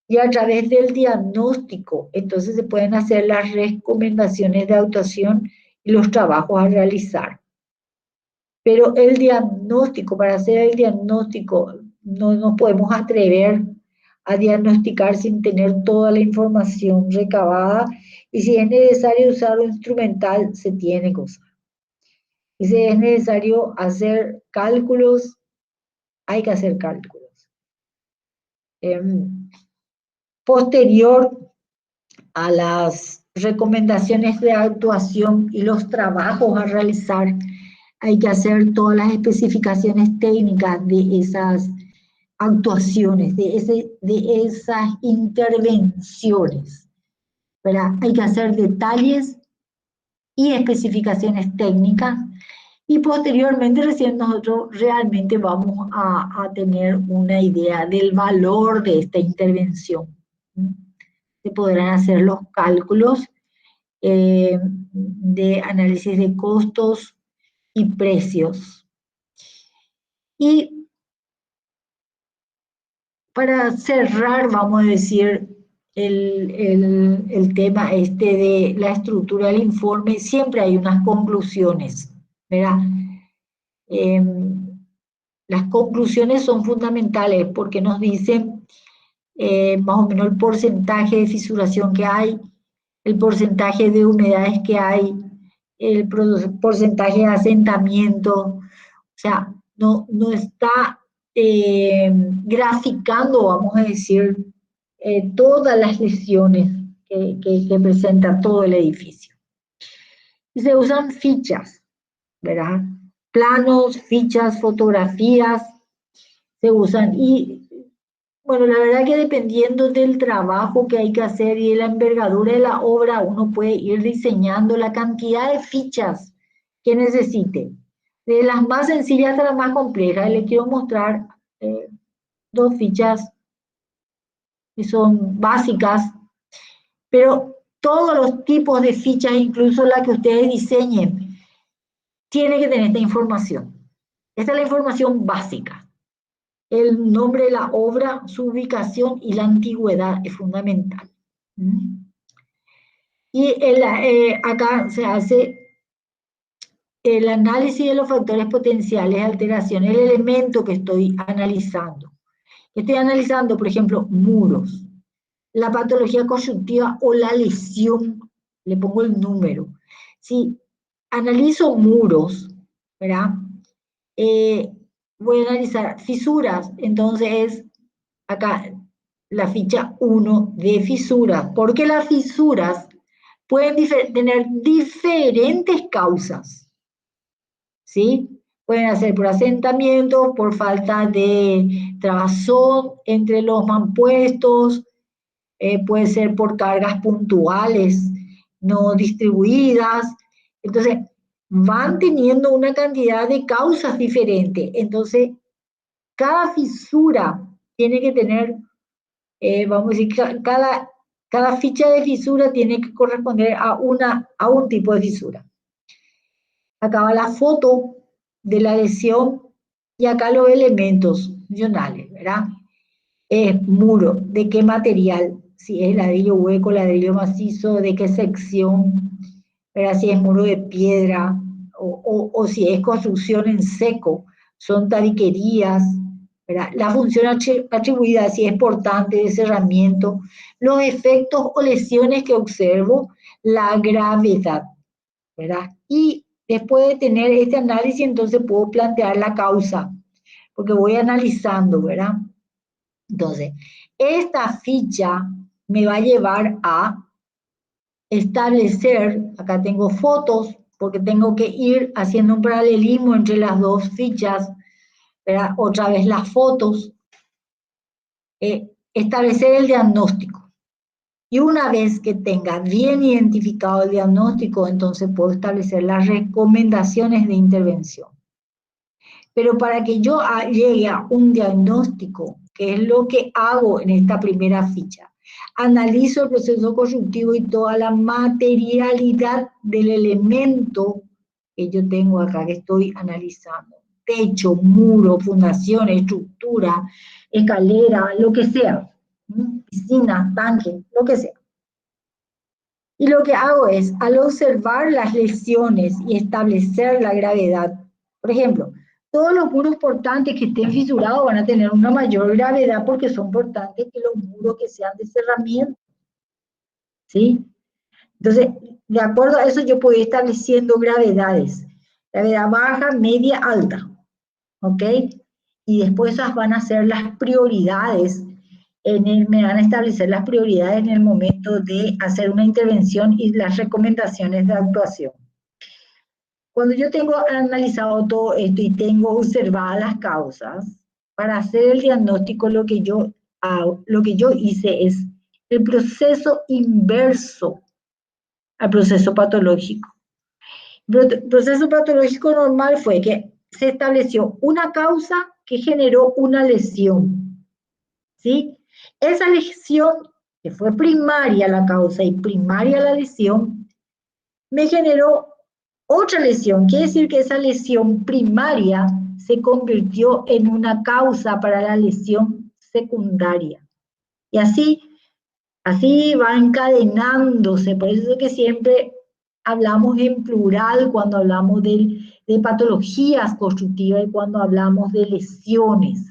Y a través del diagnóstico, entonces se pueden hacer las recomendaciones de actuación y los trabajos a realizar. Pero el diagnóstico, para hacer el diagnóstico, no nos podemos atrever a diagnosticar sin tener toda la información recabada, y si es necesario usar un instrumental, se tiene que usar. Y si es necesario hacer cálculos, hay que hacer cálculos. Posterior a las recomendaciones de actuación y los trabajos a realizar, hay que hacer todas las especificaciones técnicas de esas actuaciones, de esas intervenciones, ¿verdad? Hay que hacer detalles y especificaciones técnicas, y posteriormente recién nosotros realmente vamos a tener una idea del valor de esta intervención. Se podrán hacer los cálculos de análisis de costos y precios. Y para cerrar, vamos a decir, el tema de la estructura del informe, siempre hay unas conclusiones, ¿verdad? Las conclusiones son fundamentales porque nos dicen más o menos el porcentaje de fisuración que hay, el porcentaje de humedades que hay, el porcentaje de asentamiento. O sea, no está graficando, vamos a decir, todas las lesiones que presenta todo el edificio. Y se usan fichas, ¿verdad? Planos, fichas, fotografías, se usan. Y bueno, la verdad que dependiendo del trabajo que hay que hacer y de la envergadura de la obra, uno puede ir diseñando la cantidad de fichas que necesite. De las más sencillas hasta las más complejas. Les quiero mostrar dos fichas que son básicas, pero todos los tipos de fichas, incluso la que ustedes diseñen, tiene que tener esta información. Esta es la información básica. El nombre de la obra, su ubicación y la antigüedad es fundamental. Y acá se hace el análisis de los factores potenciales de alteración, el elemento que estoy analizando. Estoy analizando, por ejemplo, muros, la patología conjuntiva o la lesión, le pongo el número. Si analizo muros, ¿verdad? Voy a analizar fisuras, entonces acá la ficha 1 de fisuras, porque las fisuras pueden tener diferentes causas, ¿sí? Pueden ser por asentamiento, por falta de trabazón entre los mampuestos, puede ser por cargas puntuales no distribuidas. Entonces, van teniendo una cantidad de causas diferentes. Entonces, cada fisura tiene que tener, vamos a decir, cada ficha de fisura tiene que corresponder a un tipo de fisura. Acá va la foto de la lesión y acá los elementos funcionales, ¿verdad? Muro, de qué material, si es ladrillo hueco, ladrillo macizo, de qué sección, ¿verdad? Si es muro de piedra o si es construcción en seco, son tabiquerías, ¿verdad? La función atribuida, si es portante de cerramiento, los efectos o lesiones que observo, la gravedad, ¿verdad? Y después de tener este análisis, entonces puedo plantear la causa, porque voy analizando, ¿verdad? Entonces, esta ficha me va a llevar a establecer, acá tengo fotos, porque tengo que ir haciendo un paralelismo entre las dos fichas, ¿verdad? Otra vez las fotos, establecer el diagnóstico. Y una vez que tenga bien identificado el diagnóstico, entonces puedo establecer las recomendaciones de intervención. Pero para que yo llegue a un diagnóstico, que es lo que hago en esta primera ficha, analizo el proceso constructivo y toda la materialidad del elemento que yo tengo acá, que estoy analizando. Techo, muro, fundación, estructura, escalera, lo que sea. Piscina, tanque, lo que sea. Y lo que hago es, al observar las lesiones y establecer la gravedad, por ejemplo, todos los muros portantes que estén fisurados van a tener una mayor gravedad porque son portantes que los muros que sean de cerramiento, ¿sí? Entonces, de acuerdo a eso yo puedo ir estableciendo gravedades. Gravedad baja, media, alta, ¿ok? Y después esas van a ser las prioridades, me van a establecer las prioridades en el momento de hacer una intervención y las recomendaciones de actuación. Cuando yo tengo analizado todo esto y tengo observadas las causas, para hacer el diagnóstico lo que yo hice es el proceso inverso al proceso patológico. El proceso patológico normal fue que se estableció una causa que generó una lesión, ¿sí? Esa lesión, que fue primaria la causa y primaria la lesión, me generó otra lesión. Quiere decir que esa lesión primaria se convirtió en una causa para la lesión secundaria. Y así va encadenándose. Por eso es que siempre hablamos en plural cuando hablamos de patologías constructivas y cuando hablamos de lesiones.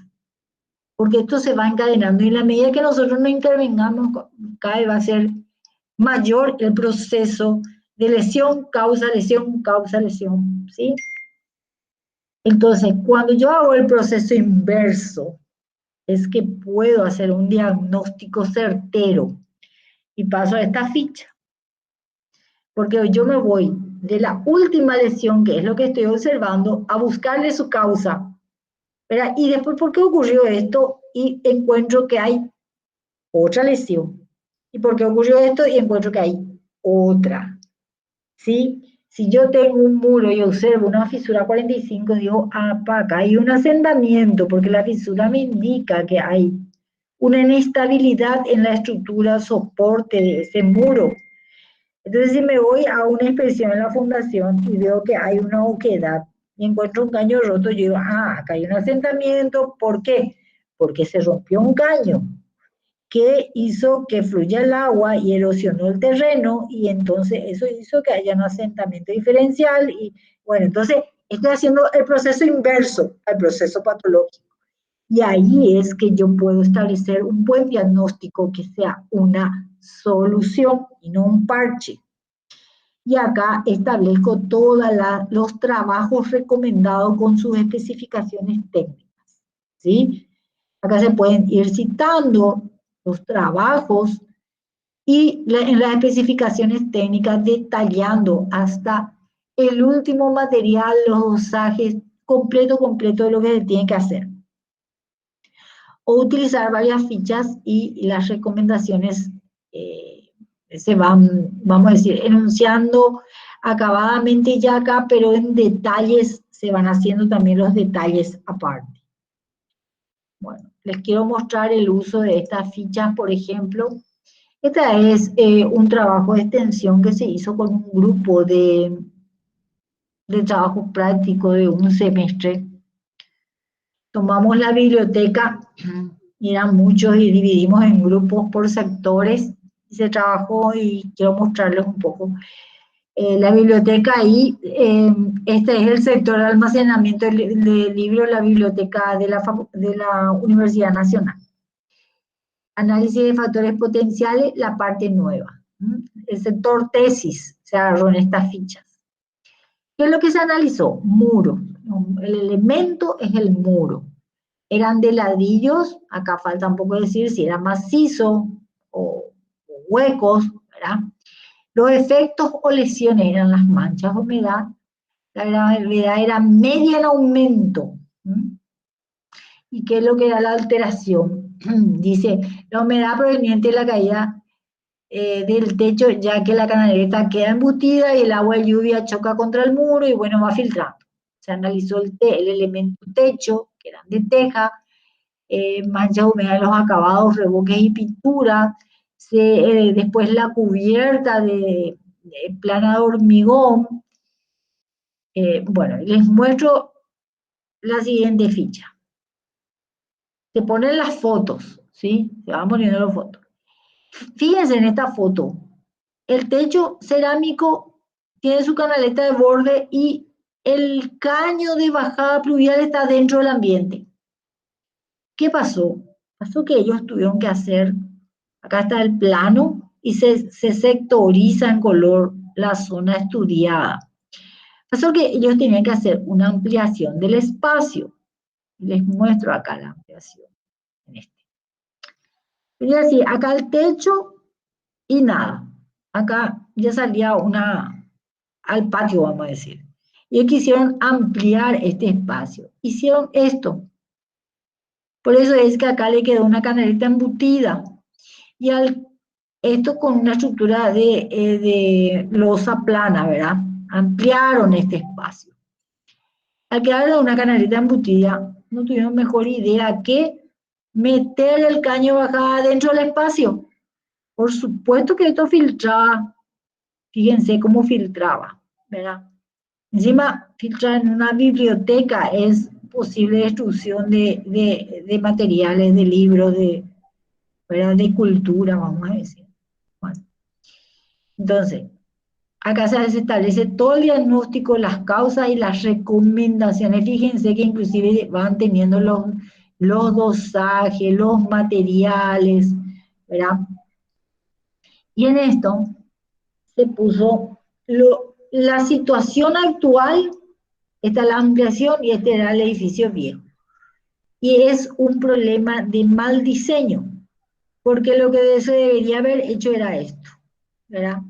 Porque esto se va encadenando y en la medida que nosotros no intervengamos, cada vez va a ser mayor el proceso de lesión, causa, lesión, ¿sí? Entonces, cuando yo hago el proceso inverso, es que puedo hacer un diagnóstico certero y paso a esta ficha. Porque yo me voy de la última lesión, que es lo que estoy observando, a buscarle su causa, ¿verdad? Y después, ¿por qué ocurrió esto? Y encuentro que hay otra lesión. ¿Y por qué ocurrió esto? Y encuentro que hay otra. ¿Sí? Si yo tengo un muro y observo una fisura 45, digo, pa, acá hay un asentamiento, porque la fisura me indica que hay una inestabilidad en la estructura soporte de ese muro. Entonces, si me voy a una inspección en la fundación y veo que hay una oquedad y encuentro un caño roto, yo digo, acá hay un asentamiento. ¿Por qué? Porque se rompió un caño que hizo que fluya el agua y erosionó el terreno, y entonces eso hizo que haya un asentamiento diferencial. Y bueno, entonces estoy haciendo el proceso inverso al proceso patológico. Y ahí es que yo puedo establecer un buen diagnóstico que sea una solución y no un parche. Y acá establezco todos los trabajos recomendados con sus especificaciones técnicas, ¿sí? Acá se pueden ir citando los trabajos y en las especificaciones técnicas detallando hasta el último material, los dosajes completo de lo que se tiene que hacer. O utilizar varias fichas y las recomendaciones se van, vamos a decir, enunciando acabadamente ya acá, pero en detalles se van haciendo también los detalles aparte. Bueno, les quiero mostrar el uso de estas fichas, por ejemplo. Esta es un trabajo de extensión que se hizo con un grupo de trabajo práctico de un semestre. Tomamos la biblioteca, y eran muchos, y dividimos en grupos por sectores. Se trabajó y quiero mostrarles un poco. La biblioteca ahí, este es el sector de almacenamiento de libros, la biblioteca de la Universidad Nacional. Análisis de factores potenciales, la parte nueva. El sector tesis se agarró en estas fichas. ¿Qué es lo que se analizó? Muro. El elemento es el muro. Eran de ladrillos, acá falta un poco decir si era macizo o huecos, ¿verdad? Los efectos o lesiones eran las manchas de humedad, la gravedad era media en aumento. ¿Y qué es lo que da la alteración? Dice, la humedad proveniente de la caída del techo, ya que la canaleta queda embutida y el agua de lluvia choca contra el muro y bueno, va filtrando. Se analizó el elemento techo, que eran de teja, manchas húmedas en los acabados, revoques y pintura, después la cubierta de plana de hormigón. Bueno, les muestro la siguiente ficha. Se ponen las fotos, ¿sí? Se van poniendo las fotos. Fíjense en esta foto. El techo cerámico tiene su canaleta de borde y el caño de bajada pluvial está dentro del ambiente. ¿Qué pasó? Pasó que ellos tuvieron que hacer, acá está el plano, y se sectoriza en color la zona estudiada. Pasó que ellos tenían que hacer una ampliación del espacio. Les muestro acá la ampliación. En este. Y así, acá el techo y nada. Acá ya salía al patio, vamos a decir. Y quisieron ampliar este espacio. Hicieron esto. Por eso es que acá le quedó una canaleta embutida. Y esto con una estructura de losa plana, ¿verdad? Ampliaron este espacio. Al quedar una canaleta embutida, no tuvieron mejor idea que meter el caño bajada dentro del espacio. Por supuesto que esto filtraba. Fíjense cómo filtraba, ¿verdad? Encima, filtrar en una biblioteca es posible destrucción de materiales, de libros, ¿verdad? De cultura, vamos a decir. Bueno, entonces, acá se establece todo el diagnóstico, las causas y las recomendaciones. Fíjense que inclusive van teniendo los dosajes, los materiales, ¿verdad? Y en esto se puso la situación actual, esta es la ampliación y este era el edificio viejo. Y es un problema de mal diseño, porque lo que se debería haber hecho era esto, ¿verdad?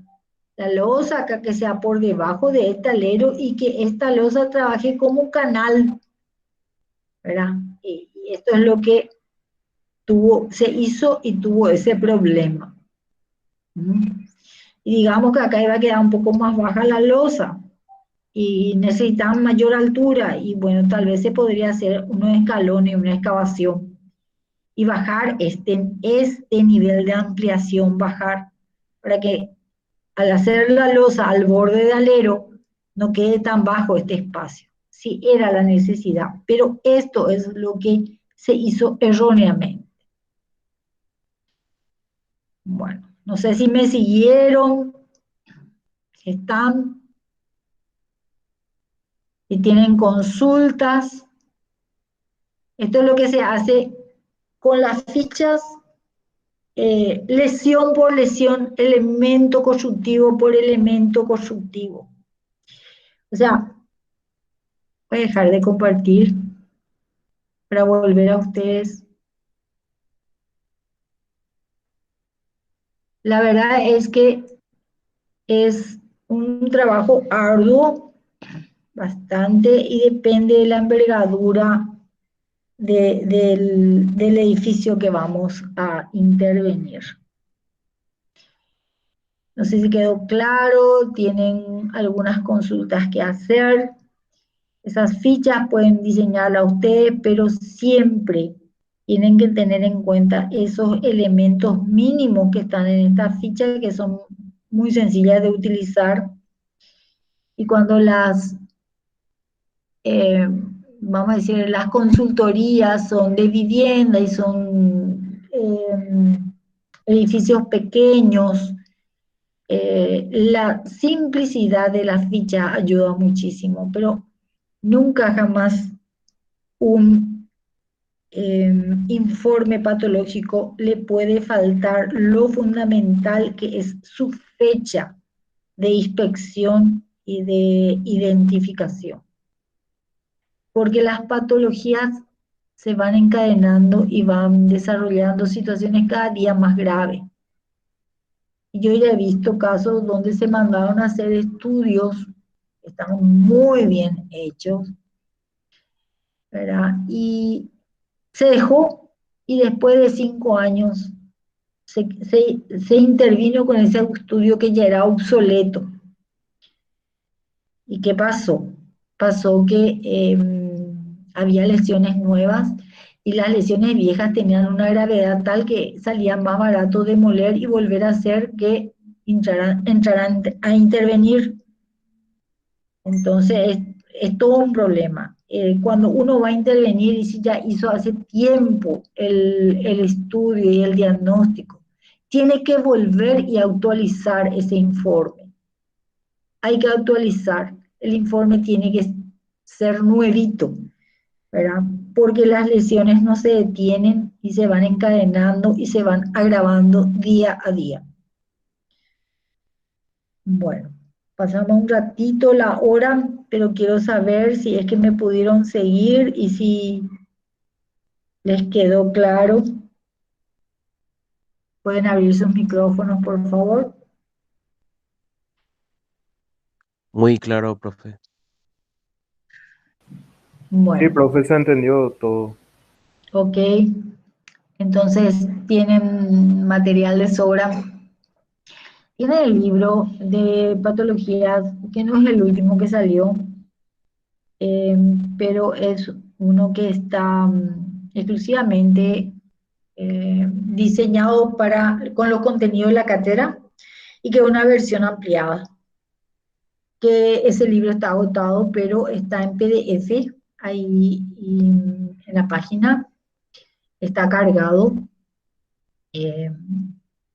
La losa acá que sea por debajo de este alero y que esta losa trabaje como canal, ¿verdad? Y esto es lo que se hizo y tuvo ese problema. Y digamos que acá iba a quedar un poco más baja la losa, y necesitan mayor altura y bueno, tal vez se podría hacer unos escalones, una excavación y bajar este nivel de ampliación, bajar para que al hacer la losa al borde de alero no quede tan bajo este espacio. Sí, era la necesidad, pero esto es lo que se hizo erróneamente. Bueno, no sé si me siguieron, si están, si tienen consultas. Esto es lo que se hace con las fichas, lesión por lesión, elemento constructivo por elemento constructivo. O sea, voy a dejar de compartir para volver a ustedes. La verdad es que es un trabajo arduo, bastante, y depende de la envergadura del edificio que vamos a intervenir. No sé si quedó claro, tienen algunas consultas que hacer. Esas fichas pueden diseñarlas ustedes, pero siempre tienen que tener en cuenta esos elementos mínimos que están en esta ficha, que son muy sencillas de utilizar. Y cuando eh, vamos a decir, las consultorías son de vivienda y son edificios pequeños, la simplicidad de la ficha ayuda muchísimo, pero nunca jamás un informe patológico le puede faltar lo fundamental que es su fecha de inspección y de identificación, porque las patologías se van encadenando y van desarrollando situaciones cada día más graves. Yo ya he visto casos donde se mandaron a hacer estudios que estaban muy bien hechos, ¿verdad? Y se dejó y después de 5 años se intervino con ese estudio que ya era obsoleto. ¿Y qué pasó? Pasó que había lesiones nuevas y las lesiones viejas tenían una gravedad tal que salía más barato demoler y volver a hacer que entraran a intervenir. Entonces es todo un problema. Cuando uno va a intervenir y si ya hizo hace tiempo el estudio y el diagnóstico, tiene que volver y actualizar ese informe. Hay que actualizar. El informe tiene que ser nuevito, ¿verdad? Porque las lesiones no se detienen y se van encadenando y se van agravando día a día. Bueno, pasamos un ratito la hora, pero quiero saber si es que me pudieron seguir y si les quedó claro. Pueden abrir sus micrófonos, por favor. Muy claro, profe. Sí, Bueno, profe, se entendió todo. ok. Entonces, tienen material de sobra. Tienen el libro de patologías, que no es el último que salió, eh, pero es uno que está exclusivamente diseñado con los contenidos de la cátedra y que es una versión ampliada, que ese libro está agotado, pero está en PDF, ahí en la página, está cargado. Eh,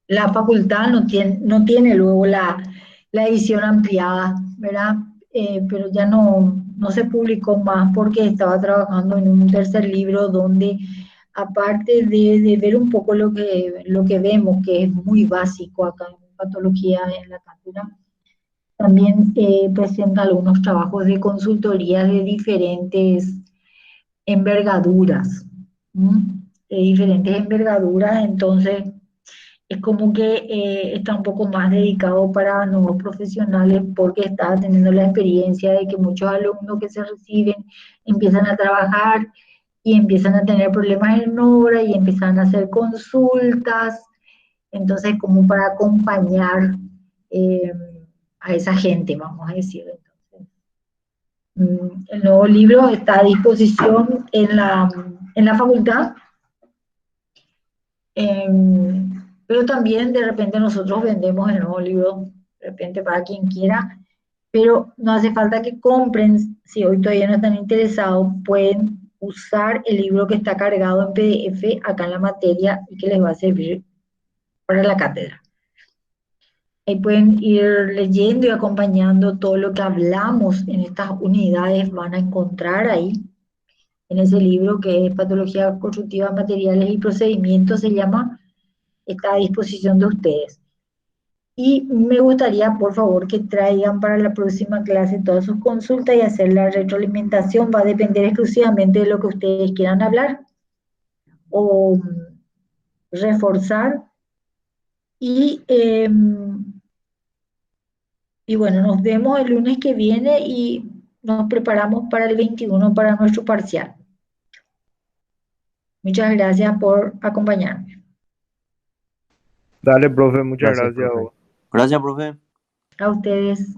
la facultad no tiene luego la edición ampliada, ¿verdad? Pero ya no se publicó más porque estaba trabajando en un tercer libro donde, aparte de ver un poco lo que vemos, que es muy básico acá en patología en la cátedra, también presenta algunos trabajos de consultoría de diferentes envergaduras, ¿m? De diferentes envergaduras, entonces es como que está un poco más dedicado para nuevos profesionales porque está teniendo la experiencia de que muchos alumnos que se reciben empiezan a trabajar y empiezan a tener problemas en obra y empiezan a hacer consultas, entonces como para acompañar eh, a esa gente, vamos a decir. Entonces, El nuevo libro está a disposición en la facultad, pero también de repente nosotros vendemos el nuevo libro, de repente para quien quiera, pero no hace falta que compren, si hoy todavía no están interesados, pueden usar el libro que está cargado en PDF acá en la materia y que les va a servir para la cátedra. Ahí pueden ir leyendo y acompañando todo lo que hablamos en estas unidades, van a encontrar ahí en ese libro que es Patología Constructiva, Materiales y Procedimientos, se llama, está a disposición de ustedes. Y me gustaría, por favor, que traigan para la próxima clase todas sus consultas y hacer la retroalimentación. Va a depender exclusivamente de lo que ustedes quieran hablar o reforzar. Y, y bueno, nos vemos el lunes que viene y nos preparamos para el 21 para nuestro parcial. Muchas gracias por acompañarme. Dale, profe, muchas Gracias, gracias. profe. Gracias, profe. A ustedes.